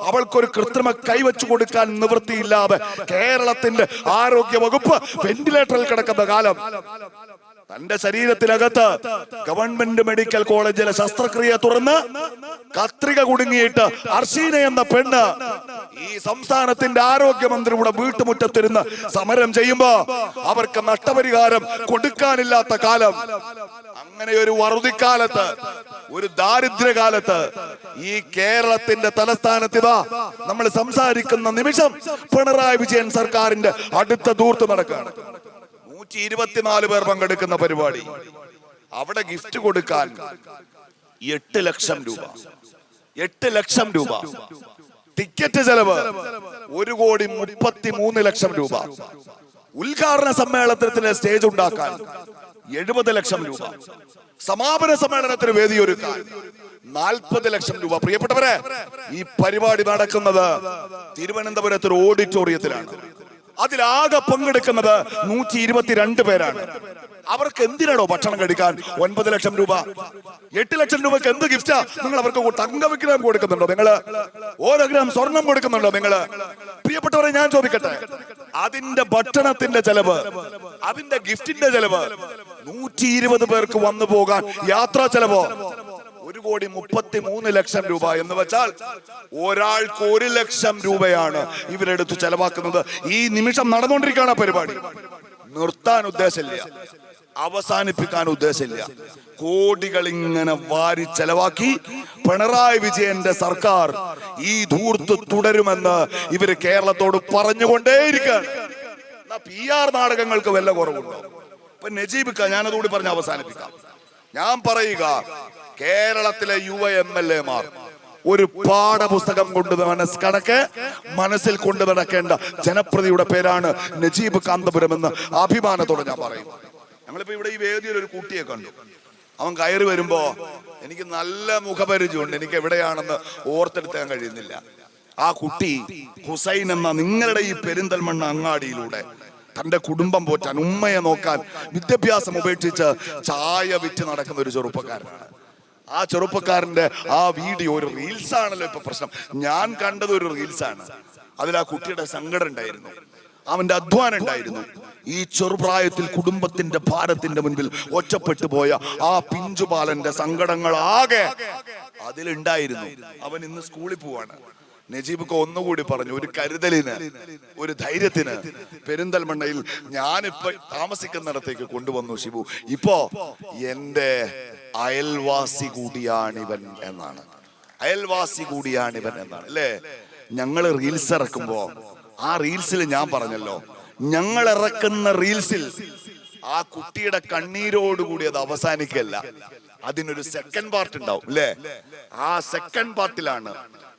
അവൾക്കൊരു കൃത്രിമ കൈവച്ചു കൊടുക്കാൻ നിവൃത്തിയില്ലാതെ കേരളത്തിന്റെ ആരോഗ്യ വകുപ്പ് വെന്റിലേറ്ററിൽ കിടക്കുന്ന കാലം, തന്റെ ശരീരത്തിനകത്ത് ഗവൺമെന്റ് മെഡിക്കൽ കോളേജിലെ ശസ്ത്രക്രിയ തുറന്ന് കത്രിക കുടുങ്ങിയിട്ട് അർഷീന എന്ന പെണ്ണ് ഈ സംസ്ഥാനത്തിന്റെ ആരോഗ്യമന്ത്രിയുടെ വീട്ടുമുറ്റത്തിരുന്ന് സമരം ചെയ്യുമ്പോ അവർക്ക് നഷ്ടപരിഹാരം കൊടുക്കാനില്ലാത്ത കാലം, അങ്ങനെ ഒരു വറുതിക്കാലത്ത്, ഒരു ദാരിദ്ര്യകാലത്ത് ഈ കേരളത്തിന്റെ തലസ്ഥാനത്ത് നമ്മൾ സംസാരിക്കുന്ന നിമിഷം പിണറായി വിജയൻ സർക്കാരിന്റെ അടുത്ത ദൂർത്ത് നടക്കുകയാണ്. 124 പേർ പങ്കെടുക്കുന്ന പരിപാടി. അവിടെ ഗിഫ്റ്റ് കൊടുക്കാൻ 8 ലക്ഷം രൂപ. 8 ലക്ഷം രൂപ ടിക്കറ്റ് ചെലവ് 1,33 ലക്ഷം രൂപ. ഉദ്ഘാടന സമ്മേളനത്തിന് സ്റ്റേജ് ഉണ്ടാക്കാൻ 70 ലക്ഷം രൂപ. സമാപന സമ്മേളനത്തിന് വേദിയൊരുക്കാൻ 40 ലക്ഷം രൂപ. പ്രിയപ്പെട്ടവരെ, ഈ പരിപാടി നടക്കുന്നത് തിരുവനന്തപുരത്ത് ഒരു ഓഡിറ്റോറിയത്തിലാണ്. അതിലാകെ പങ്കെടുക്കുന്നത് 122 പേരാണ്. അവർക്ക് എന്തിനാണോ ഭക്ഷണം കഴിക്കാൻ 9 ലക്ഷം രൂപ? 8 ലക്ഷം രൂപയ്ക്ക് എന്ത് ഗിഫ്റ്റാ നിങ്ങൾ അവർക്ക്? തങ്കവിഗ്രഹം കൊടുക്കുന്നുണ്ടോ നിങ്ങള്? 1 ഗ്രാം സ്വർണം കൊടുക്കുന്നുണ്ടോ നിങ്ങള്? പ്രിയപ്പെട്ടവരെ, ഞാൻ ചോദിക്കട്ടെ, അതിന്റെ ഭക്ഷണത്തിന്റെ ചെലവ്, അതിന്റെ ഗിഫ്റ്റിന്റെ ചെലവ്, 120 പേർക്ക് വന്നു പോകാൻ യാത്രാ ചെലവോ 1,33 ലക്ഷം രൂപ എന്ന് വെച്ചാൽ ഒരാൾക്ക് 1 ലക്ഷം രൂപയാണ് ഇവരെടുത്ത് ചെലവാക്കുന്നത്. ഈ നിമിഷം നടന്നുകൊണ്ടിരിക്കുകയാണ് പരിപാടി. നിർത്താൻ ഉദ്ദേശമില്ല, അവസാനിപ്പിക്കാൻ ഉദ്ദേശമില്ല. കോടികൾ ഇങ്ങനെ വാരി ചെലവാക്കി പിണറായി വിജയന്റെ സർക്കാർ ഈ ധൂർത്ത് തുടരുമെന്ന് ഇവര് കേരളത്തോട് പറഞ്ഞുകൊണ്ടേയിരിക്കുകയാണ്. PR നാടകങ്ങൾക്ക് വല്ല കുറവുണ്ടോ? ഇപ്പൊ നജീബിക്ക, ഞാനതുകൂടി പറഞ്ഞ് അവസാനിപ്പിക്കാം. ഞാൻ പറയുക, കേരളത്തിലെ യുവ MLA-മാർ ഒരു പാഠപുസ്തകം കൊണ്ട് മനസ്സിൽ കൊണ്ടു നടക്കേണ്ട ജനപ്രതിയുടെ പേരാണ് നജീബ് കാന്തപുരം എന്ന് അഭിമാനത്തോടെ ഞാൻ പറയും. ഞങ്ങളിപ്പോ ഇവിടെ ഈ വേദിയിൽ ഒരു കുട്ടിയെ കണ്ടു. അവൻ കയറി വരുമ്പോ എനിക്ക് നല്ല മുഖപരിചയമുണ്ട്, എനിക്ക് എവിടെയാണെന്ന് ഓർത്തെടുക്കാൻ കഴിയുന്നില്ല. ആ കുട്ടി ഹുസൈൻ എന്ന നിങ്ങളുടെ ഈ പെരിന്തൽമണ്ണ അങ്ങാടിയിലൂടെ തന്റെ കുടുംബം പോറ്റാൻ, ഉമ്മയെ നോക്കാൻ വിദ്യാഭ്യാസം ഉപേക്ഷിച്ച് ചായ വിറ്റ് നടക്കുന്ന ഒരു ചെറുപ്പക്കാരനാണ്. ആ ചെറുപ്പക്കാരന്റെ ആ വീഡിയോ ഒരു റീൽസ് ആണല്ലോ ഇപ്പൊ പ്രശ്നം. ഞാൻ കണ്ടത് ഒരു റീൽസാണ്. അതിൽ ആ കുട്ടിയുടെ സങ്കടം ഉണ്ടായിരുന്നു, അവന്റെ അധ്വാനം ഉണ്ടായിരുന്നു. ഈ ചെറുപ്രായത്തിൽ കുടുംബത്തിന്റെ ഭാരത്തിന്റെ മുൻപിൽ ഒറ്റപ്പെട്ടു പോയ ആ പിഞ്ചുബാലന്റെ സങ്കടങ്ങൾ ആകെ അതിലുണ്ടായിരുന്നു. അവൻ ഇന്ന് സ്കൂളിൽ പോവാണ്. നജീബൊക്കെ ഒന്നുകൂടി പറഞ്ഞു, ഒരു കരുതലിന്, ഒരു ധൈര്യത്തിന് പെരിന്തൽമണ്ണയിൽ ഞാനിപ്പോ താമസിക്കുന്നിടത്തേക്ക് കൊണ്ടുവന്നു ഷിബു. ഇപ്പോ എന്റെ അയൽവാസി കൂടിയാണിവൻ എന്നാണ്. അയൽവാസി കൂടിയാണിവൻ എന്നാണ് അല്ലേ? ഞങ്ങള് റീൽസ് ഇറക്കുമ്പോ ആ റീൽസിൽ ഞാൻ പറഞ്ഞല്ലോ, ഞങ്ങൾ ഇറക്കുന്ന റീൽസിൽ ആ കുട്ടിയുടെ കണ്ണീരോടുകൂടി അത് അവസാനിക്കല്ല, അതിനൊരു സെക്കൻഡ് പാർട്ട് ഉണ്ടാവും അല്ലേ? ആ സെക്കൻഡ് പാർട്ടിലാണ്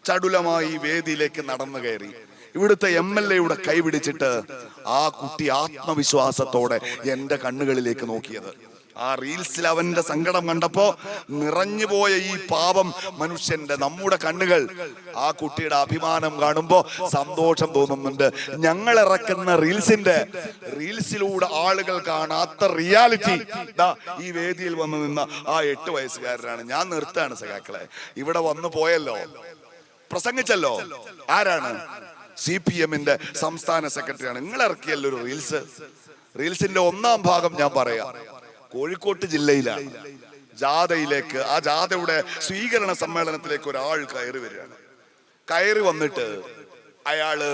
ചടുലമായി വേദിയിലേക്ക് നടന്നു കയറി ഇവിടുത്തെ MLA-യുടെ കൈപിടിച്ചിട്ട് ആ കുട്ടി ആത്മവിശ്വാസത്തോടെ എന്റെ കണ്ണുകളിലേക്ക് നോക്കിയത്. ആ റീൽസിൽ അവന്റെ സങ്കടം കണ്ടപ്പോ നിറഞ്ഞുപോയ ഈ പാപം മനുഷ്യന്റെ, നമ്മുടെ കണ്ണുകൾ ആ കുട്ടിയുടെ അഭിമാനം കാണുമ്പോ സന്തോഷം തോന്നുന്നുണ്ട്. ഞങ്ങൾ ഇറക്കുന്ന റീൽസിലൂടെ ആളുകൾ കാണാത്ത റിയാലിറ്റി ഈ വേദിയിൽ വന്നു നിന്ന ആ 8 വയസ്സുകാരനാണ്. ഞാൻ നിർത്താണ് സഖാക്കളെ, ഇവിടെ വന്നു പോയല്ലോ, പ്രസംഗിച്ചല്ലോ. ആരാണ്? CPM-ന്റെ സംസ്ഥാന സെക്രട്ടറിയാണ്. നിങ്ങൾ ഇറക്കിയല്ലോ ഒരു റീൽസിന്റെ 1-ാം ഭാഗം ഞാൻ പറയാം. കോഴിക്കോട്ട് ജില്ലയിലാണ് ജാഥയിലേക്ക്, ആ ജാഥയുടെ സ്വീകരണ സമ്മേളനത്തിലേക്ക് ഒരാൾ കയറി വരികയാണ്. കയറി വന്നിട്ട് അയാള്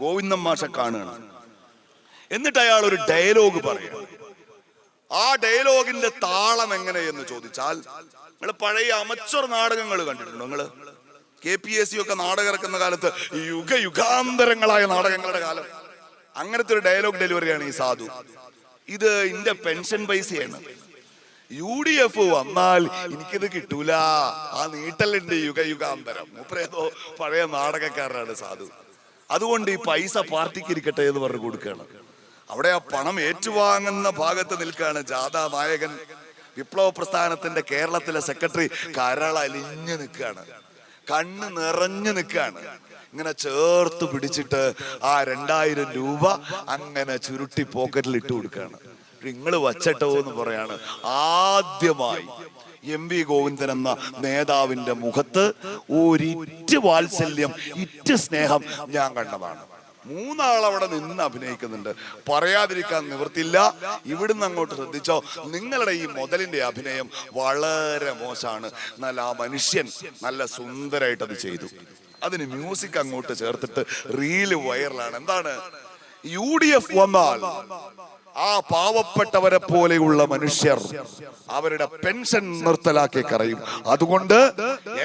ഗോവിന്ദൻ മാഷെ കാണുകയാണ്. എന്നിട്ട് അയാൾ ഒരു ഡയലോഗ് പറയുകയാണ്. ആ ഡയലോഗിന്റെ താളം എങ്ങനെയെന്ന് ചോദിച്ചാൽ, നിങ്ങൾ പഴയ അമച്ചർ നാടകങ്ങൾ കണ്ടിട്ടുണ്ടോ? നിങ്ങള് KPSC ഒക്കെ നാടകം ഇറക്കുന്ന കാലത്ത് യുഗാന്തരങ്ങളായ നാടകങ്ങളുടെ കാലം, അങ്ങനത്തെ ഒരു ഡയലോഗ് ഡെലിവറിയാണ് ഈ സാധു. ഇത് എന്റെ പെൻഷൻ പൈസയാണ്. UDF വന്നാൽ എനിക്കിത് കിട്ടൂല, ആ നീട്ടലുണ്ട് യുഗാന്തരം. മൂപ്പരേതോ പഴയ നാടകക്കാരനാണ് സാധു. അതുകൊണ്ട് ഈ പൈസ പാർട്ടിക്ക് ഇരിക്കട്ടെ എന്ന് പറഞ്ഞ് കൊടുക്കുകയാണ്. അവിടെ ആ പണം ഏറ്റുവാങ്ങുന്ന ഭാഗത്ത് നിൽക്കുകയാണ് ജാഥാ നായകൻ, വിപ്ലവ പ്രസ്ഥാനത്തിന്റെ കേരളത്തിലെ സെക്രട്ടറി. കരളലിഞ്ഞു നിൽക്കുകയാണ്, കണ്ണ് നിറഞ്ഞു നിൽക്കുകയാണ്. ഇങ്ങനെ ചേർത്ത് പിടിച്ചിട്ട് ആ 2000 രൂപ അങ്ങനെ ചുരുട്ടി പോക്കറ്റിൽ ഇട്ട് കൊടുക്കുകയാണ്. നിങ്ങള് വച്ചട്ടോ എന്ന് പറയാണ്. ആദ്യമായി എം വി ഗോവിന്ദൻ എന്ന നേതാവിന്റെ മുഖത്ത് ഒരിറ്റ് വാത്സല്യം, ഇറ്റ് സ്നേഹം ഞാൻ കണ്ടതാണ്. 3 ആൾ അവിടെ നിന്ന് അഭിനയിക്കുന്നുണ്ട്. പറയാതിരിക്കാൻ നിവൃത്തില്ല. ഇവിടുന്ന് അങ്ങോട്ട് ശ്രദ്ധിച്ചോ, നിങ്ങളുടെ ഈ മുതലിന്റെ അഭിനയം വളരെ മോശമാണ്. എന്നാൽ ആ മനുഷ്യൻ നല്ല സുന്ദരമായിട്ട് അത് ചെയ്തു. അതിന് മ്യൂസിക് അങ്ങോട്ട് ചേർത്തിട്ട് റീല് വൈറലാണ്. എന്താണ്? UDF വന്നാൽ ആ പാവപ്പെട്ടവരെ പോലെയുള്ള മനുഷ്യർ അവരുടെ പെൻഷൻ നിർത്തലാക്കി കരയും. അതുകൊണ്ട്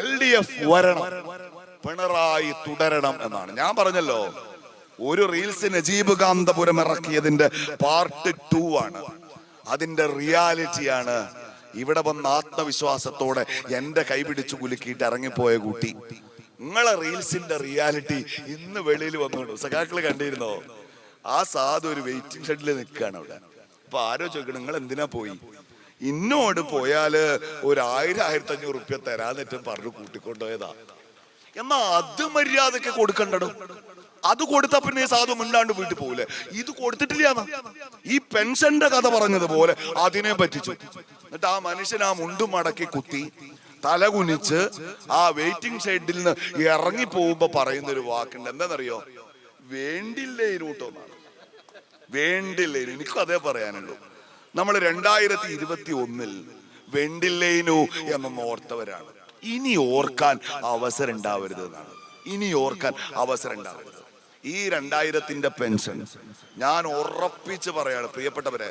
LDF വരണം, പിണറായി തുടരണം എന്നാണ് ഞാൻ പറഞ്ഞല്ലോ. ഒരു റീൽസ് നജീബ് കാന്തപുരം ഇറക്കിയതിന്റെ പാർട്ട് 2 ആണ്. അതിന്റെ റിയാലിറ്റിയാണ്. ഇവിടെ വന്ന ആത്മവിശ്വാസത്തോടെ എന്റെ കൈപിടിച്ചു കുലുക്കിയിട്ട് ഇറങ്ങിപ്പോയ കുട്ടി. നിങ്ങളെ റീൽസിന്റെ റിയാലിറ്റി ഇന്ന് വെളിയിൽ വന്നോളൂ. സഖാക്കള് കണ്ടിരുന്നോ? ആ സാധു ഒരു വെയിറ്റിംഗ് ഷെഡിൽ നിൽക്കുകയാണ് അവിടെ. അപ്പൊ ആരോ ചോദിക്കണം, നിങ്ങൾ എന്തിനാ പോയി? ഇന്നോട് പോയാല് ഒരു 1000-1500 റുപ്യ തരാന്നിട്ടും പറഞ്ഞു കൂട്ടിക്കൊണ്ടുപോയതാ. എന്നാ അത് മര്യാദക്ക് കൊടുക്കണ്ടോ? അത് കൊടുത്ത പിന്നെ സാധു മിണ്ടാണ്ട് വീട്ടിൽ പോകൂലേ? ഇത് കൊടുത്തിട്ടില്ല. ഈ പെൻഷന്റെ കഥ പറഞ്ഞതുപോലെ അതിനെ പറ്റിച്ചു. എന്നിട്ട് ആ മനുഷ്യൻ ആ മുണ്ടും മടക്കി കുത്തി തല കുനിച്ച് ആ വെയിറ്റിംഗ് ഷെഡിൽ നിന്ന് ഇറങ്ങി പോകുമ്പോ പറയുന്നൊരു വാക്കുണ്ട്. എന്താണെന്നറിയോ? വേണ്ടില്ലേനൂട്ടോന്നാണ്. വേണ്ടില്ലേനു. എനിക്കും അതേ പറയാനുള്ളൂ. നമ്മൾ 2021 വേണ്ടില്ലേനു എന്നൊന്ന് ഓർത്തവരാണ്. ഇനി ഓർക്കാൻ അവസരം ഉണ്ടാവരുത് എന്നാണ്. ഇനി ഓർക്കാൻ അവസരം ഉണ്ടാവരുത്. ഈ 2000ന്റെ പെൻഷൻ ഞാൻ ഉറപ്പിച്ച് പറയാണ് പ്രിയപ്പെട്ടവരെ,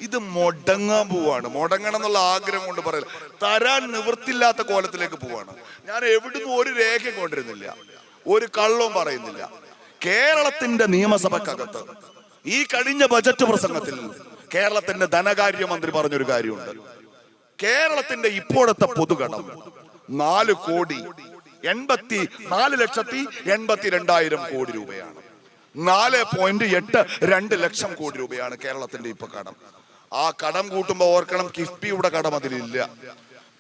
ഇത് മുടങ്ങാൻ പോവാണ്. മുടങ്ങണം എന്നുള്ള ആഗ്രഹം കൊണ്ട് പറയില്ല, തരാൻ നിവൃത്തില്ലാത്ത കോലത്തിലേക്ക് പോവാണ്. ഞാൻ എവിടുന്ന് ഒരു രേഖ കൊണ്ടിരുന്നില്ല, ഒരു കള്ളവും പറയുന്നില്ല. കേരളത്തിന്റെ നിയമസഭക്കകത്ത് ഈ കഴിഞ്ഞ ബജറ്റ് പ്രസംഗത്തിൽ കേരളത്തിന്റെ ധനകാര്യമന്ത്രി പറഞ്ഞൊരു കാര്യമുണ്ട്. കേരളത്തിന്റെ ഇപ്പോഴത്തെ പൊതുകടം 4,84,82,000 കോടി രൂപയാണ്. 4.82 ലക്ഷം കോടി രൂപയാണ് കേരളത്തിന്റെ ഇപ്പൊ കടം. ആ കടം കൂട്ടുമ്പോ ഓർക്കണം, കിഫ്ബിയുടെ കടം അതിലില്ല,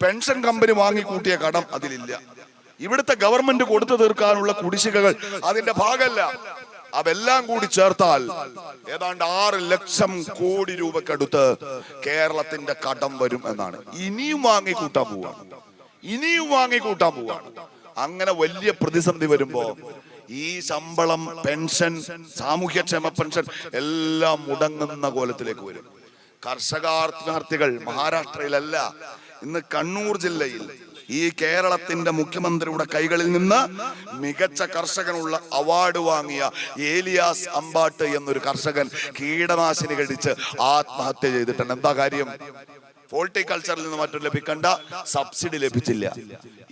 പെൻഷൻ കമ്പനി വാങ്ങിക്കൂട്ടിയ കടം അതിലില്ല, ഇവിടുത്തെ ഗവൺമെന്റ് കൊടുത്തു തീർക്കാനുള്ള കുടിശ്ശികകൾ അതിന്റെ ഭാഗമല്ല. അതെല്ലാം കൂടി ചേർത്താൽ ഏതാണ്ട് 6 ലക്ഷം കോടി രൂപക്കടുത്ത് കേരളത്തിന്റെ കടം വരും എന്നാണ്. ഇനിയും വാങ്ങിക്കൂട്ടാൻ പോവാണ്. അങ്ങനെ വലിയ പ്രതിസന്ധി വരുമ്പോ ഈ ശമ്പളം, പെൻഷൻ, സാമൂഹ്യക്ഷേമ പെൻഷൻ എല്ലാം മുടങ്ങുന്ന കോലത്തിലേക്ക് വരും. കർഷകാത്മഹത്യകൾ മഹാരാഷ്ട്രയിലല്ല, ഇന്ന് കണ്ണൂർ ജില്ലയിൽ ഈ കേരളത്തിന്റെ മുഖ്യമന്ത്രിയുടെ കൈകളിൽ നിന്ന് മികച്ച കർഷകനുള്ള അവാർഡ് വാങ്ങിയ ഏലിയാസ് അമ്പാട്ട് എന്നൊരു കർഷകൻ കീടനാശിനി കഴിച്ച് ആത്മഹത്യ ചെയ്തിട്ടുണ്ട്. എന്താ കാര്യം? ഹോർട്ടിക്കൾച്ചറിൽ നിന്ന് മറ്റും ലഭിക്കേണ്ട സബ്സിഡി ലഭിച്ചില്ല.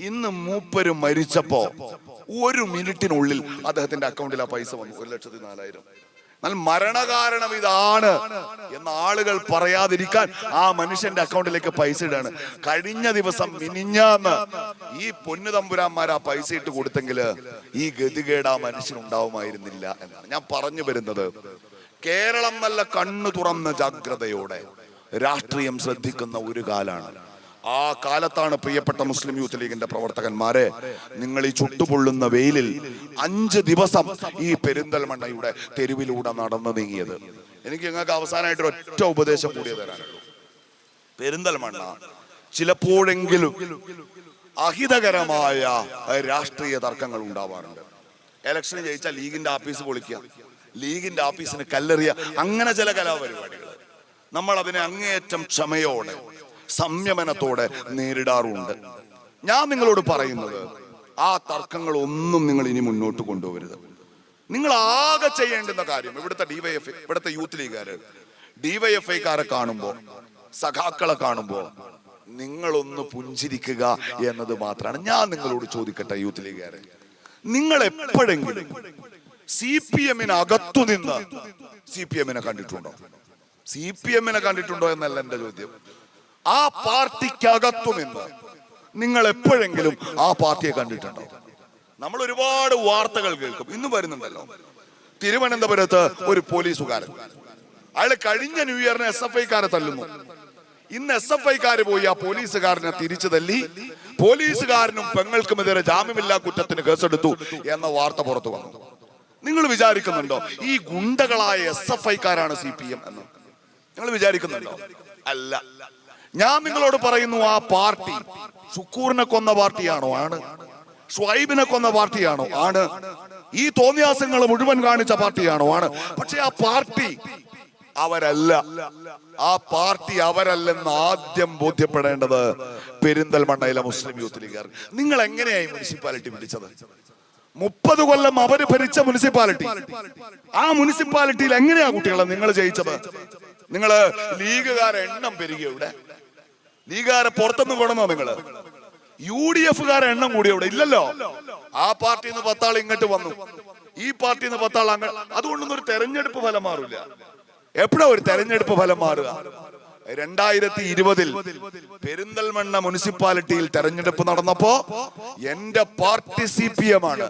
ഇന്ന് മൂപ്പര് മരിച്ചപ്പോ 1 മിനിറ്റിനുള്ളിൽ അദ്ദേഹത്തിന്റെ അക്കൗണ്ടിൽ ആ പൈസ വന്നു, 1,04,000. എന്നാൽ മരണകാരണം ഇതാണ് എന്ന് ആളുകൾ പറയാതിരിക്കാൻ ആ മനുഷ്യന്റെ അക്കൗണ്ടിലേക്ക് പൈസ ഇടാണ്. കഴിഞ്ഞ ദിവസം മിനിഞ്ഞാന്ന് ഈ പൊന്നുതമ്പുരാന്മാർ ആ പൈസ ഇട്ട് കൊടുത്തെങ്കിൽ ഈ ഗതികേട് ആ മനുഷ്യനുണ്ടാവുമായിരുന്നില്ല എന്നാണ് ഞാൻ പറഞ്ഞു വരുന്നത്. കേരളം നല്ല കണ്ണു തുറന്ന ജാഗ്രതയോടെ രാഷ്ട്രീയം ശ്രദ്ധിക്കുന്ന ഒരു കാലാണ്. ആ കാലത്താണ് പ്രിയപ്പെട്ട മുസ്ലിം യൂത്ത് ലീഗിന്റെ പ്രവർത്തകന്മാരെ, നിങ്ങൾ ഈ ചുട്ടുപൊള്ളുന്ന വെയിലിൽ 5 ദിവസം ഈ പെരിന്തൽമണ്ണയുടെ തെരുവിലൂടെ നടന്നു നീങ്ങിയത്. എനിക്ക് നിങ്ങൾക്ക് അവസാനമായിട്ട് ഒറ്റ ഉപദേശം കൂടിയേ തരാനുള്ളൂ. പെരിന്തൽമണ്ണ ചിലപ്പോഴെങ്കിലും അഹിതകരമായ രാഷ്ട്രീയ തർക്കങ്ങൾ ഉണ്ടാവാറുണ്ട്. ഇലക്ഷന് ജയിച്ചാൽ ലീഗിന്റെ ആഫീസ് പൊളിക്കുക, ലീഗിന്റെ ആഫീസിന് കല്ലെറിയ, അങ്ങനെ ചില കലാപരിപാടികൾ നമ്മൾ അതിനെ അങ്ങേയറ്റം ക്ഷമയോടെ സംയമനത്തോടെ നേരിടാറുണ്ട്. ഞാൻ നിങ്ങളോട് പറയുന്നത്, ആ തർക്കങ്ങൾ ഒന്നും നിങ്ങൾ ഇനി മുന്നോട്ട് കൊണ്ടുപോകരുത്. നിങ്ങൾ ആകെ ചെയ്യേണ്ടുന്ന കാര്യം, ഇവിടുത്തെ യൂത്ത് ലീഗുകാര് ഡിവൈഎഫ്ഐക്കാരെ കാണുമ്പോ, സഖാക്കളെ കാണുമ്പോ നിങ്ങളൊന്ന് പുഞ്ചിരിക്കുക എന്നത് മാത്രമാണ്. ഞാൻ നിങ്ങളോട് ചോദിക്കട്ടെ യൂത്ത് ലീഗുകാരെ, നിങ്ങൾ എപ്പോഴെങ്കിലും CPM-ന് അകത്തു നിന്ന് CPM-നെ കണ്ടിട്ടുണ്ടോ? CPM-നെ കണ്ടിട്ടുണ്ടോ എന്നല്ല എന്റെ ചോദ്യം. ആ പാർട്ടിക്കകത്തു നിന്ന് നിങ്ങൾ എപ്പോഴെങ്കിലും ആ പാർട്ടിയെ കണ്ടിട്ടുണ്ടോ? നമ്മൾ ഒരുപാട് വാർത്തകൾ കേൾക്കും, ഇന്ന് വരുന്നുണ്ടല്ലോ. തിരുവനന്തപുരത്ത് ഒരു പോലീസുകാരൻ, അയാൾ കഴിഞ്ഞ ന്യൂ ഇയറിന് SFI-ക്കാരെ തല്ലുന്നു. ഇന്ന് SFI-ക്കാര് പോയി ആ പോലീസുകാരനെ തിരിച്ചു തല്ലി. പോലീസുകാരനും പെങ്ങൾക്കുമെതിരെ ജാമ്യമില്ലാ കുറ്റത്തിന് കേസെടുത്തു എന്ന വാർത്ത പുറത്തു വന്നു. നിങ്ങൾ വിചാരിക്കുന്നുണ്ടോ ഈ ഗുണ്ടകളായ SFI-ക്കാരാണ് CPM എന്ന്? നിങ്ങൾ വിചാരിക്കുന്നുണ്ടോ? അല്ല. ഞാൻ നിങ്ങളോട് പറയുന്നു, ആ പാർട്ടി ഷുക്കൂറിനെ കൊന്ന പാർട്ടിയാണോ? ആണ്. ഷുഐബിനെ കൊന്ന പാർട്ടിയാണോ? ആണ്. ഈ തോന്നിയാസങ്ങൾ മുഴുവൻ കാണിച്ച പാർട്ടിയാണോ? ആണ്. പക്ഷെ ആ പാർട്ടി അവരല്ല. ആ പാർട്ടി അവരല്ലെന്ന് ആദ്യം ബോധ്യപ്പെടേണ്ടത് പെരിന്തൽമണ്ണയിലെ മുസ്ലിം യൂത്ത് ലീഗുകാർ. നിങ്ങൾ എങ്ങനെയായി മുനിസിപ്പാലിറ്റി പിടിച്ചത്? 30 കൊല്ലം അവര് ഭരിച്ച മുനിസിപ്പാലിറ്റി. ആ മുനിസിപ്പാലിറ്റിയിൽ എങ്ങനെയാ കുട്ടികളെ നിങ്ങൾ ജയിച്ചത്? നിങ്ങള് ലീഗുകാരെ എണ്ണം പെരുകി എവിടെ? ലീഗുകാരെ പുറത്തുനിന്ന് കൊണ്ടുവന്നോ നിങ്ങള്? UDF-കാരെ എണ്ണം കൂടി എവിടെ? ഇല്ലല്ലോ. ആ പാർട്ടിയിൽ നിന്ന് 10 ആൾ ഇങ്ങോട്ട് വന്നു, ഈ പാർട്ടിയിൽ നിന്ന് 10 ആൾ അങ്ങ്. അതുകൊണ്ടൊന്നും ഒരു തെരഞ്ഞെടുപ്പ് ഫലം മാറില്ല. എപ്പോഴാ ഒരു തെരഞ്ഞെടുപ്പ് ഫലം മാറുക? 2020 പെരിന്തൽമണ്ണ മുനിസിപ്പാലിറ്റിയിൽ തെരഞ്ഞെടുപ്പ് നടന്നപ്പോ എന്റെ പാർട്ടി CPM ആണ്,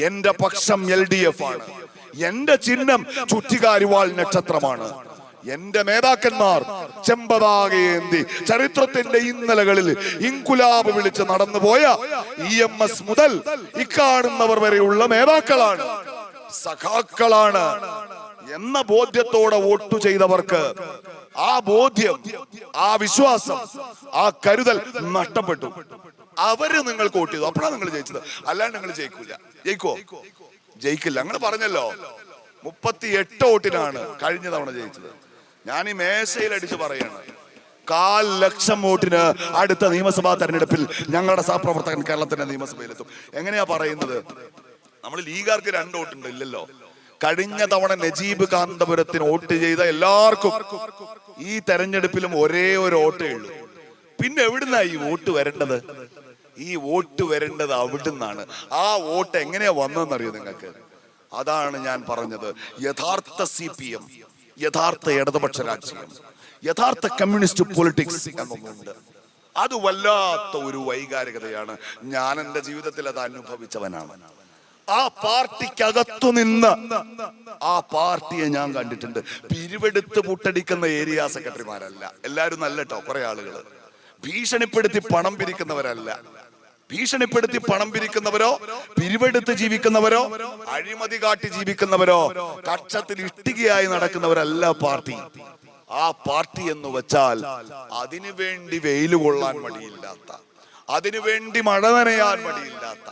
എന്റെ പക്ഷം LDF ആണ്, എന്റെ ചിഹ്നം ചുറ്റികാരിവാൾ നക്ഷത്രമാണ്, എന്റെ നേതാക്കന്മാർ ചെമ്പതാകേന്തി ചരിത്രത്തിന്റെ ഇന്നലകളിൽ ഇൻകുലാബ് വിളിച്ച് നടന്നുപോയ EMS മുതൽ ഇക്കാണുന്നവർ വരെയുള്ള നേതാക്കളാണ്, സഖാക്കളാണ് എന്ന ബോധ്യത്തോടെ വോട്ട് ചെയ്തവർക്ക് ആ ബോധ്യം, ആ വിശ്വാസം, ആ കരുതൽ നഷ്ടപ്പെട്ടു. അവര് നിങ്ങൾക്ക് വോട്ട് ചെയ്തു, അപ്പോഴാണ് നിങ്ങൾ ജയിച്ചത്. അല്ലാണ്ട് നിങ്ങൾ ജയിക്കൂല. ജയിക്കോ? ജയിക്കില്ല. നിങ്ങൾ പറഞ്ഞല്ലോ 38 വോട്ടിനാണ് കഴിഞ്ഞ തവണ ജയിച്ചത്. ഞാൻ ഈ മേശയിൽ അടിച്ച് പറയാണ്, 1,00,000 വോട്ടിന് അടുത്ത നിയമസഭാ തെരഞ്ഞെടുപ്പിൽ ഞങ്ങളുടെ സഹപ്രവർത്തകൻ കേരളത്തിന്റെ നിയമസഭയിലെത്തും. എങ്ങനെയാ പറയുന്നത്? നമ്മൾ ലീഗുകാർക്ക് 2 വോട്ടുണ്ട്. ഇല്ലല്ലോ. കഴിഞ്ഞ തവണ നജീബ് കാന്തപുരത്തിന് വോട്ട് ചെയ്ത എല്ലാവർക്കും ഈ തെരഞ്ഞെടുപ്പിലും ഒരേ ഒരു വോട്ടേ ഉള്ളൂ. പിന്നെ എവിടുന്നാ ഈ വോട്ട് വരേണ്ടത്? ഈ വോട്ട് വരേണ്ടത് അവിടുന്നാണ്. ആ വോട്ട് എങ്ങനെയാ വന്നതെന്നറിയോ നിങ്ങൾക്ക്? അതാണ് ഞാൻ പറഞ്ഞത്. യഥാർത്ഥ CPM, യഥാർത്ഥ ഇടതുപക്ഷ രാഷ്ട്രീയം, യഥാർത്ഥ കമ്മ്യൂണിസ്റ്റ് പൊളിറ്റിക്സ് എന്നൊന്നുണ്ട്. അത് വല്ലാത്ത ഒരു വൈകാരികതയാണ്. ഞാൻ എൻ്റെ ജീവിതത്തിൽ അത് അനുഭവിച്ചവനാണ്. ആ പാർട്ടിക്കകത്തു നിന്ന് ആ പാർട്ടിയെ ഞാൻ കണ്ടിട്ടുണ്ട്. പിരിവെടുത്ത് പുട്ടടിക്കുന്ന ഏരിയ സെക്രട്ടറിമാരല്ല എല്ലാരും. നല്ല കേട്ടോ, കുറെ ആളുകൾ ഭീഷണിപ്പെടുത്തി പണം പിരിക്കുന്നവരല്ല. ഭീഷണിപ്പെടുത്തി പണം പിരിക്കുന്നവരോ, പിരിവെടുത്ത് ജീവിക്കുന്നവരോ, അഴിമതി കാട്ടി ജീവിക്കുന്നവരോ, കക്ഷത്തിൽ ഇഷ്ടികയായി നടക്കുന്നവരല്ല പാർട്ടി. ആ പാർട്ടി എന്ന് വെച്ചാൽ അതിനുവേണ്ടി വെയിൽ കൊള്ളാൻ മടിയില്ലാത്ത, അതിനുവേണ്ടി മഴ നനയാൻ മടിയില്ലാത്ത,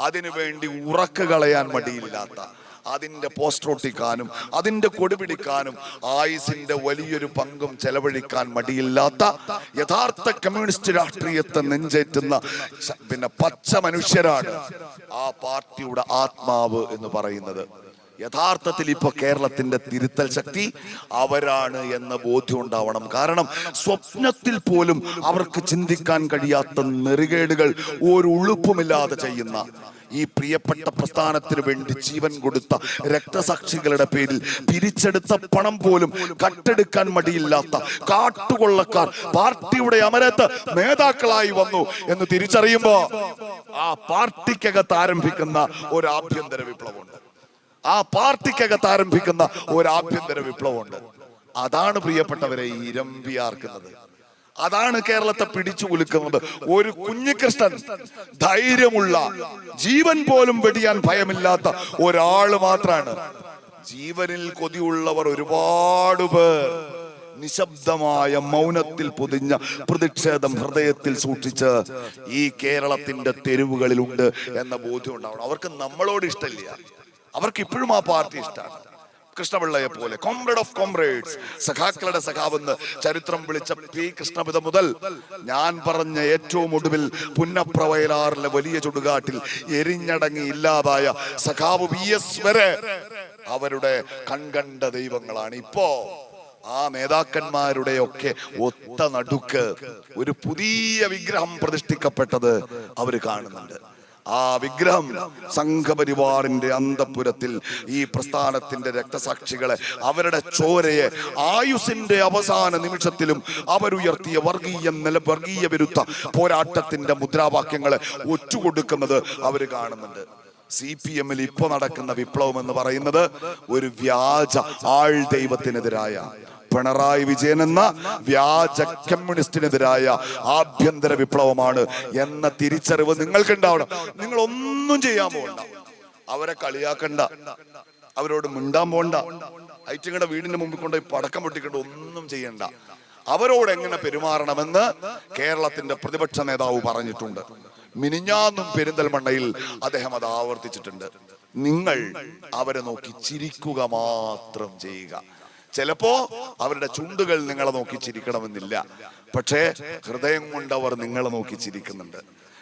അതിനുവേണ്ടി ഉറക്ക് കളയാൻ മടിയില്ലാത്ത, അതിന്റെ പോസ്റ്റർ ഒട്ടിക്കാനും അതിന്റെ കൊടി പിടിക്കാനും ആയുസിന്റെ വലിയൊരു പങ്കും ചെലവഴിക്കാൻ മടിയില്ലാത്ത യഥാർത്ഥ കമ്മ്യൂണിസ്റ്റ് രാഷ്ട്രീയത്തെ നെഞ്ചേറ്റുന്ന പിന്നെ പച്ച മനുഷ്യരാണ് ആ പാർട്ടിയുടെ ആത്മാവ് എന്ന് പറയുന്നത്. യഥാർത്ഥത്തിൽ ഇപ്പൊ കേരളത്തിന്റെ തിരുത്തൽ ശക്തി അവരാണ് എന്ന ബോധ്യം ഉണ്ടാവണം. കാരണം സ്വപ്നത്തിൽ പോലും അവർക്ക് ചിന്തിക്കാൻ കഴിയാത്ത നെറികേടുകൾ ഒരു ഉളുപ്പുമില്ലാതെ ചെയ്യുന്ന ഈ പ്രിയപ്പെട്ട പ്രസ്ഥാനത്തിന് വേണ്ടി ജീവൻ കൊടുത്ത രക്തസാക്ഷികളുടെ പേരിൽ പിരിച്ചെടുത്ത പണം പോലും കട്ടെടുക്കാൻ മടിയില്ലാത്ത കാട്ടുകൊള്ളക്കാർ പാർട്ടിയുടെ അമരത്ത് നേതാക്കളായി വന്നു എന്ന് തിരിച്ചറിയുമ്പോ ആ പാർട്ടിക്കകത്ത് ആരംഭിക്കുന്ന ഒരു ആഭ്യന്തര വിപ്ലവമുണ്ട്. ആ പാർട്ടിക്കകത്ത് ആരംഭിക്കുന്ന ഒരു ആഭ്യന്തര വിപ്ലവമുണ്ട്. അതാണ് പ്രിയപ്പെട്ടവരെ ഇരമ്പിയാർക്കുന്നത്. അതാണ് കേരളത്തെ പിടിച്ചു കുലുക്കുന്നത്. ഒരു കുഞ്ഞികൃഷ്ണൻ, ധൈര്യമുള്ള, ജീവൻ പോലും വെടിയാൻ ഭയമില്ലാത്ത ഒരാള് മാത്രാണ്. ജീവനിൽ കൊതിയുള്ളവർ ഒരുപാട് പേർ നിശബ്ദമായ മൗനത്തിൽ പൊതിഞ്ഞ പ്രതിഷേധം ഹൃദയത്തിൽ സൂക്ഷിച്ച് ഈ കേരളത്തിന്റെ തെരുവുകളിലുണ്ട് എന്ന ബോധ്യം ഉണ്ടാവണം. അവർക്ക് നമ്മളോട് ഇഷ്ടമില്ല, അവർക്ക് ഇപ്പോഴും ആ പാർട്ടി ഇഷ്ടമാണ്. കൃഷ്ണപിള്ളയെ പോലെ കോംറേഡ് ഓഫ് കോംറേഡ്സ്, സഖാക്കളുടെ സഖാവെന്ന് ചരിത്രം വിളിച്ച P. കൃഷ്ണപിള്ള മുതൽ ഞാൻ പറഞ്ഞ ഏറ്റവും ഒടുവിൽ പുന്നപ്ര വയലാറിലെ വലിയ ചുടുകാട്ടിൽ എരിഞ്ഞടങ്ങി ഇല്ലാതായ സഖാവ് VS വരെ അവരുടെ കൺകണ്ട ദൈവങ്ങളാണ്. ഇപ്പോ ആ നേതാക്കന്മാരുടെ ഒക്കെ ഒത്ത നടുക്ക് ഒരു പുതിയ വിഗ്രഹം പ്രതിഷ്ഠിക്കപ്പെട്ടത് അവര് കാണുന്നുണ്ട്. ആ വിഗ്രഹം സംഘപരിവാറിന്റെ അന്തപുരത്തിൽ ഈ പ്രസ്ഥാനത്തിന്റെ രക്തസാക്ഷികളെ, അവരുടെ ചോരയെ ആയുസിന്റെ അവസാന നിമിഷത്തിലും അവരുയർത്തിയ വർഗീയ വിരുദ്ധ പോരാട്ടത്തിന്റെ മുദ്രാവാക്യങ്ങളെ ഒറ്റുകൊടുക്കുന്നത് അവര് കാണുന്നുണ്ട്. CPM-ൽ ഇപ്പൊ നടക്കുന്ന വിപ്ലവം എന്ന് പറയുന്നത് ഒരു വ്യാജ ആൾ ദൈവത്തിനെതിരായ, പിണറായി വിജയൻ എന്ന വ്യാജ കമ്മ്യൂണിസ്റ്റിനെതിരായ ആഭ്യന്തര വിപ്ലവമാണ് എന്ന തിരിച്ചറിവ് നിങ്ങൾക്ക് ഉണ്ടാവണം. നിങ്ങൾ ഒന്നും ചെയ്യാൻ പോകണ്ട, അവരെ കളിയാക്കണ്ട, അവരോട് മിണ്ടാൻ പോണ്ട, ഐറ്റങ്ങളുടെ വീടിന്റെ മുമ്പിൽ കൊണ്ടുപോയി പടക്കം പൊട്ടിക്കണ്ട, ഒന്നും ചെയ്യണ്ട. അവരോട് എങ്ങനെ പെരുമാറണമെന്ന് കേരളത്തിന്റെ പ്രതിപക്ഷ നേതാവ് പറഞ്ഞിട്ടുണ്ട്. മിനിഞ്ഞാന്നും പെരിന്തൽമണ്ണയിൽ അദ്ദേഹം അത് ആവർത്തിച്ചിട്ടുണ്ട്. നിങ്ങൾ അവരെ നോക്കി ചിരിക്കുക മാത്രം ചെയ്യുക. ചിലപ്പോ അവരുടെ ചുണ്ടുകൾ നിങ്ങളെ നോക്കി ചിരിക്കണമെന്നില്ല, പക്ഷേ ഹൃദയം കൊണ്ടവർ നിങ്ങളെ നോക്കി ചിരിക്കുന്നുണ്ട്.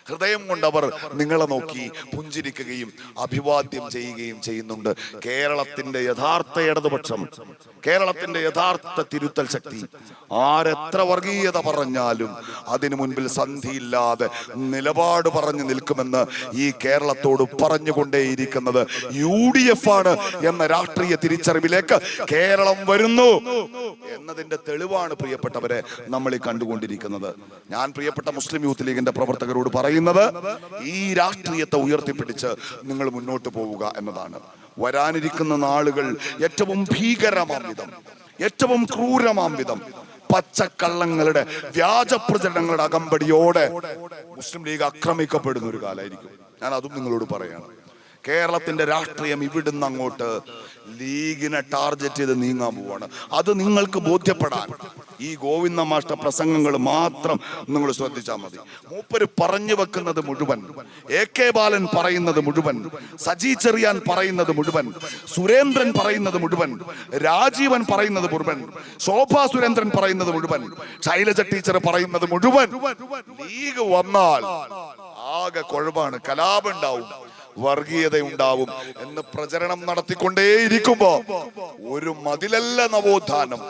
ഹൃദയം കൊണ്ടവർ നിങ്ങളെ നോക്കി പുഞ്ചിരിക്കുകയും അഭിവാദ്യം ചെയ്യുകയും ചെയ്യുന്നുണ്ട്. കേരളത്തിന്റെ യഥാർത്ഥ ഇടതുപക്ഷം, കേരളത്തിന്റെ യഥാർത്ഥ തിരുത്തൽ ശക്തി ആരെത്ര വർഗീയത പറഞ്ഞാലും അതിനു മുൻപിൽ സന്ധിയില്ലാതെ നിലപാട് പറഞ്ഞു നിൽക്കുമെന്ന് ഈ കേരളത്തോട് പറഞ്ഞുകൊണ്ടേയിരിക്കുന്നത് UDF ആണ് എന്ന രാഷ്ട്രീയ തിരിച്ചറിവിലേക്ക് കേരളം വരുന്നു എന്നതിന്റെ തെളിവാണ് പ്രിയപ്പെട്ടവരെ നമ്മൾ ഈ കണ്ടുകൊണ്ടിരിക്കുന്നത്. ഞാൻ പ്രിയപ്പെട്ട മുസ്ലിം യൂത്ത് ലീഗിന്റെ പ്രവർത്തകരോട് പറയുന്നത് ഈ രാഷ്ട്രീയത്തെ ഉയർത്തിപ്പിടിച്ച് നിങ്ങൾ മുന്നോട്ട് പോവുക എന്നതാണ്. വരാനിരിക്കുന്ന നാളുകൾ ഏറ്റവും ഭീകരമാം വിധം, ഏറ്റവും ക്രൂരമാം വിധം പച്ചക്കള്ളങ്ങളുടെ വ്യാജ പ്രചരണങ്ങളുടെ അകമ്പടിയോടെ മുസ്ലിം ലീഗ് ആക്രമിക്കപ്പെടുന്ന ഒരു കാലമായിരിക്കും. ഞാൻ അതും നിങ്ങളോട് പറയണം. കേരളത്തിന്റെ രാഷ്ട്രീയം ഇവിടുന്ന് അങ്ങോട്ട് ലീഗിനെ ടാർഗറ്റ് ചെയ്ത് നീങ്ങാൻ പോവാണ്. അത് നിങ്ങൾക്ക് ബോധ്യപ്പെടാൻ ഈ ഗോവിന്ദ മാഷ്ട പ്രസംഗങ്ങൾ മാത്രം നിങ്ങൾ ശ്രദ്ധിച്ചാൽ മതി. മൂപ്പര് പറഞ്ഞു വെക്കുന്നത് മുഴുവൻ, AK ബാലൻ പറയുന്നത് മുഴുവൻ, സജി ചെറിയാൻ പറയുന്നത് മുഴുവൻ, സുരേന്ദ്രൻ പറയുന്നത് മുഴുവൻ, രാജീവൻ പറയുന്നത് മുഴുവൻ, ശോഭാ സുരേന്ദ്രൻ പറയുന്നത് മുഴുവൻ, ശൈലജ ടീച്ചർ പറയുന്നത് മുഴുവൻ, ലീഗ് വന്നാൽ ആകെ കുഴപ്പാണ്, കലാപം ഉണ്ടാവും, വർഗീയത ഉണ്ടാവും എന്ന് പ്രചരണം നടത്തിക്കൊണ്ടേയിരിക്കുമ്പോ ഒരു മതിലല്ല നവോത്ഥാനം.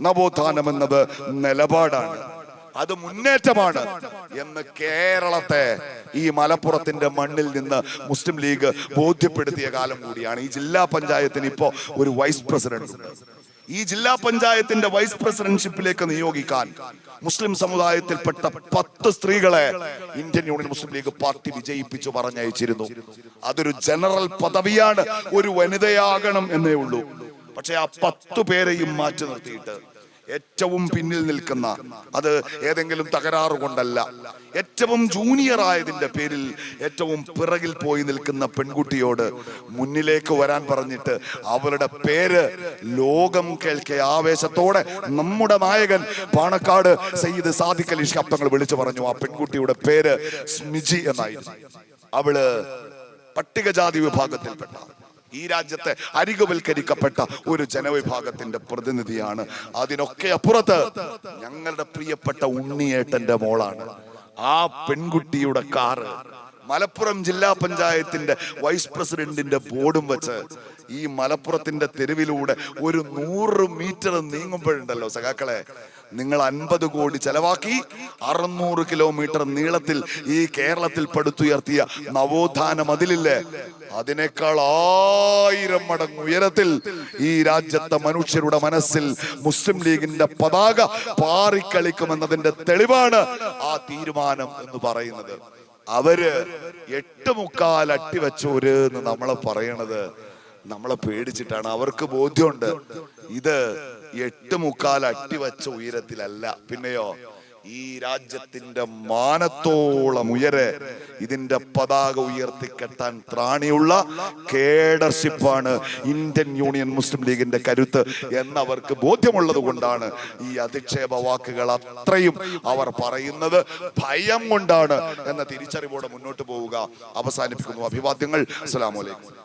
നവോത്ഥാനം എന്നത് നിലപാടാണ്, അത് മുന്നേറ്റമാണ് എന്ന് കേരളത്തെ ഈ മലപ്പുറത്തിന്റെ മണ്ണിൽ നിന്ന് മുസ്ലിം ലീഗ് ബോധ്യപ്പെടുത്തിയ കാലം കൂടിയാണ്. ഈ ജില്ലാ പഞ്ചായത്തിന് ഇപ്പോ ഒരു വൈസ് പ്രസിഡന്റ് ഉണ്ട്. ഈ ജില്ലാ പഞ്ചായത്തിന്റെ വൈസ് പ്രസിഡന്റ്ഷിപ്പിലേക്ക് നിയോഗിക്കാൻ മുസ്ലിം സമുദായത്തിൽപ്പെട്ട 10 സ്ത്രീകളെ ഇന്ത്യൻ യൂണിയൻ മുസ്ലിം ലീഗ് പാർട്ടി വിജയിപ്പിച്ചു പറഞ്ഞയച്ചിരുന്നു. അതൊരു ജനറൽ പദവിയാണ്, ഒരു വനിതയാകണം എന്നേ ഉള്ളൂ. പക്ഷെ ആ 10 പേരെയും മാറ്റി നിർത്തിയിട്ട് ഏറ്റവും പിന്നിൽ നിൽക്കുന്ന, അത് ഏതെങ്കിലും തകരാറ് കൊണ്ടല്ല, ഏറ്റവും ജൂനിയർ ആയതിന്റെ പേരിൽ ഏറ്റവും പിറകിൽ പോയി നിൽക്കുന്ന പെൺകുട്ടിയോട് മുന്നിലേക്ക് വരാൻ പറഞ്ഞിട്ട് അവരുടെ പേര് ലോകം കേൾക്കെ ആവേശത്തോടെ നമ്മുടെ നായകൻ പാണക്കാട് സയ്യിദ് സാദിഖ് അലി ശിഹാബ് തങ്ങൾ വിളിച്ചു പറഞ്ഞു. ആ പെൺകുട്ടിയുടെ പേര് സ്മിജി എന്നായിരുന്നു. അവള് പട്ടികജാതി വിഭാഗത്തിൽപ്പെട്ട, ഈ രാജ്യത്തെ അരികുവൽക്കരിക്കപ്പെട്ട ഒരു ജനവിഭാഗത്തിന്റെ പ്രതിനിധിയാണ്. അതിനൊക്കെ അപ്പുറത്ത് ഞങ്ങളുടെ പ്രിയപ്പെട്ട ഉണ്ണിയേട്ടന്റെ മോളാണ്. ആ പെൺകുട്ടിയുടെ കാറ് മലപ്പുറം ജില്ലാ പഞ്ചായത്തിന്റെ വൈസ് പ്രസിഡന്റിന്റെ ബോർഡും വെച്ച് ഈ മലപ്പുറത്തിന്റെ തെരുവിലൂടെ ഒരു 100 മീറ്റർ നീങ്ങുമ്പോഴുണ്ടല്ലോ സഖാക്കളെ, നിങ്ങൾ 50 കോടി ചെലവാക്കി 600 കിലോമീറ്റർ നീളത്തിൽ ഈ കേരളത്തിൽ പടുത്തുയർത്തിയ നവോത്ഥാന മതിലില്ലേ, അതിനേക്കാൾ 1000 മടങ്ങ് ഉയരത്തിൽ ഈ രാജ്യത്തെ മനുഷ്യരുടെ മനസ്സിൽ മുസ്ലിം ലീഗിന്റെ പതാക പാറിക്കളിക്കുമെന്നതിന്റെ തെളിവാണ് ആ തീരുമാനം എന്ന് പറയുന്നത്. അവര് 8.25 അട്ടിവെച്ചോര് എന്ന് നമ്മളെ പറയണത് നമ്മളെ പേടിച്ചിട്ടാണ്. അവർക്ക് ബോധ്യമുണ്ട് ഇത് 8.25 അട്ടിവെച്ച ഉയരത്തിലല്ല, പിന്നെയോ ഈ രാജ്യത്തിന്റെ മാനത്തോളം ഉയരെ ഇതിന്റെ പതാക ഉയർത്തിക്കെട്ടാൻ ത്രാണിയുള്ള കേഡർഷിപ്പാണ് ഇന്ത്യൻ യൂണിയൻ മുസ്ലിം ലീഗിന്റെ കരുത്ത് എന്നവർക്ക് ബോധ്യമുള്ളത് കൊണ്ടാണ് ഈ അധിക്ഷേപ വാക്കുകൾ അത്രയും അവർ പറയുന്നത്. ഭയം കൊണ്ടാണ് എന്ന തിരിച്ചറിവോടെ മുന്നോട്ട് പോവുക. അവസാനിപ്പിക്കുന്നു. അഭിവാദ്യങ്ങൾ. അസ്സലാമു അലൈക്കും.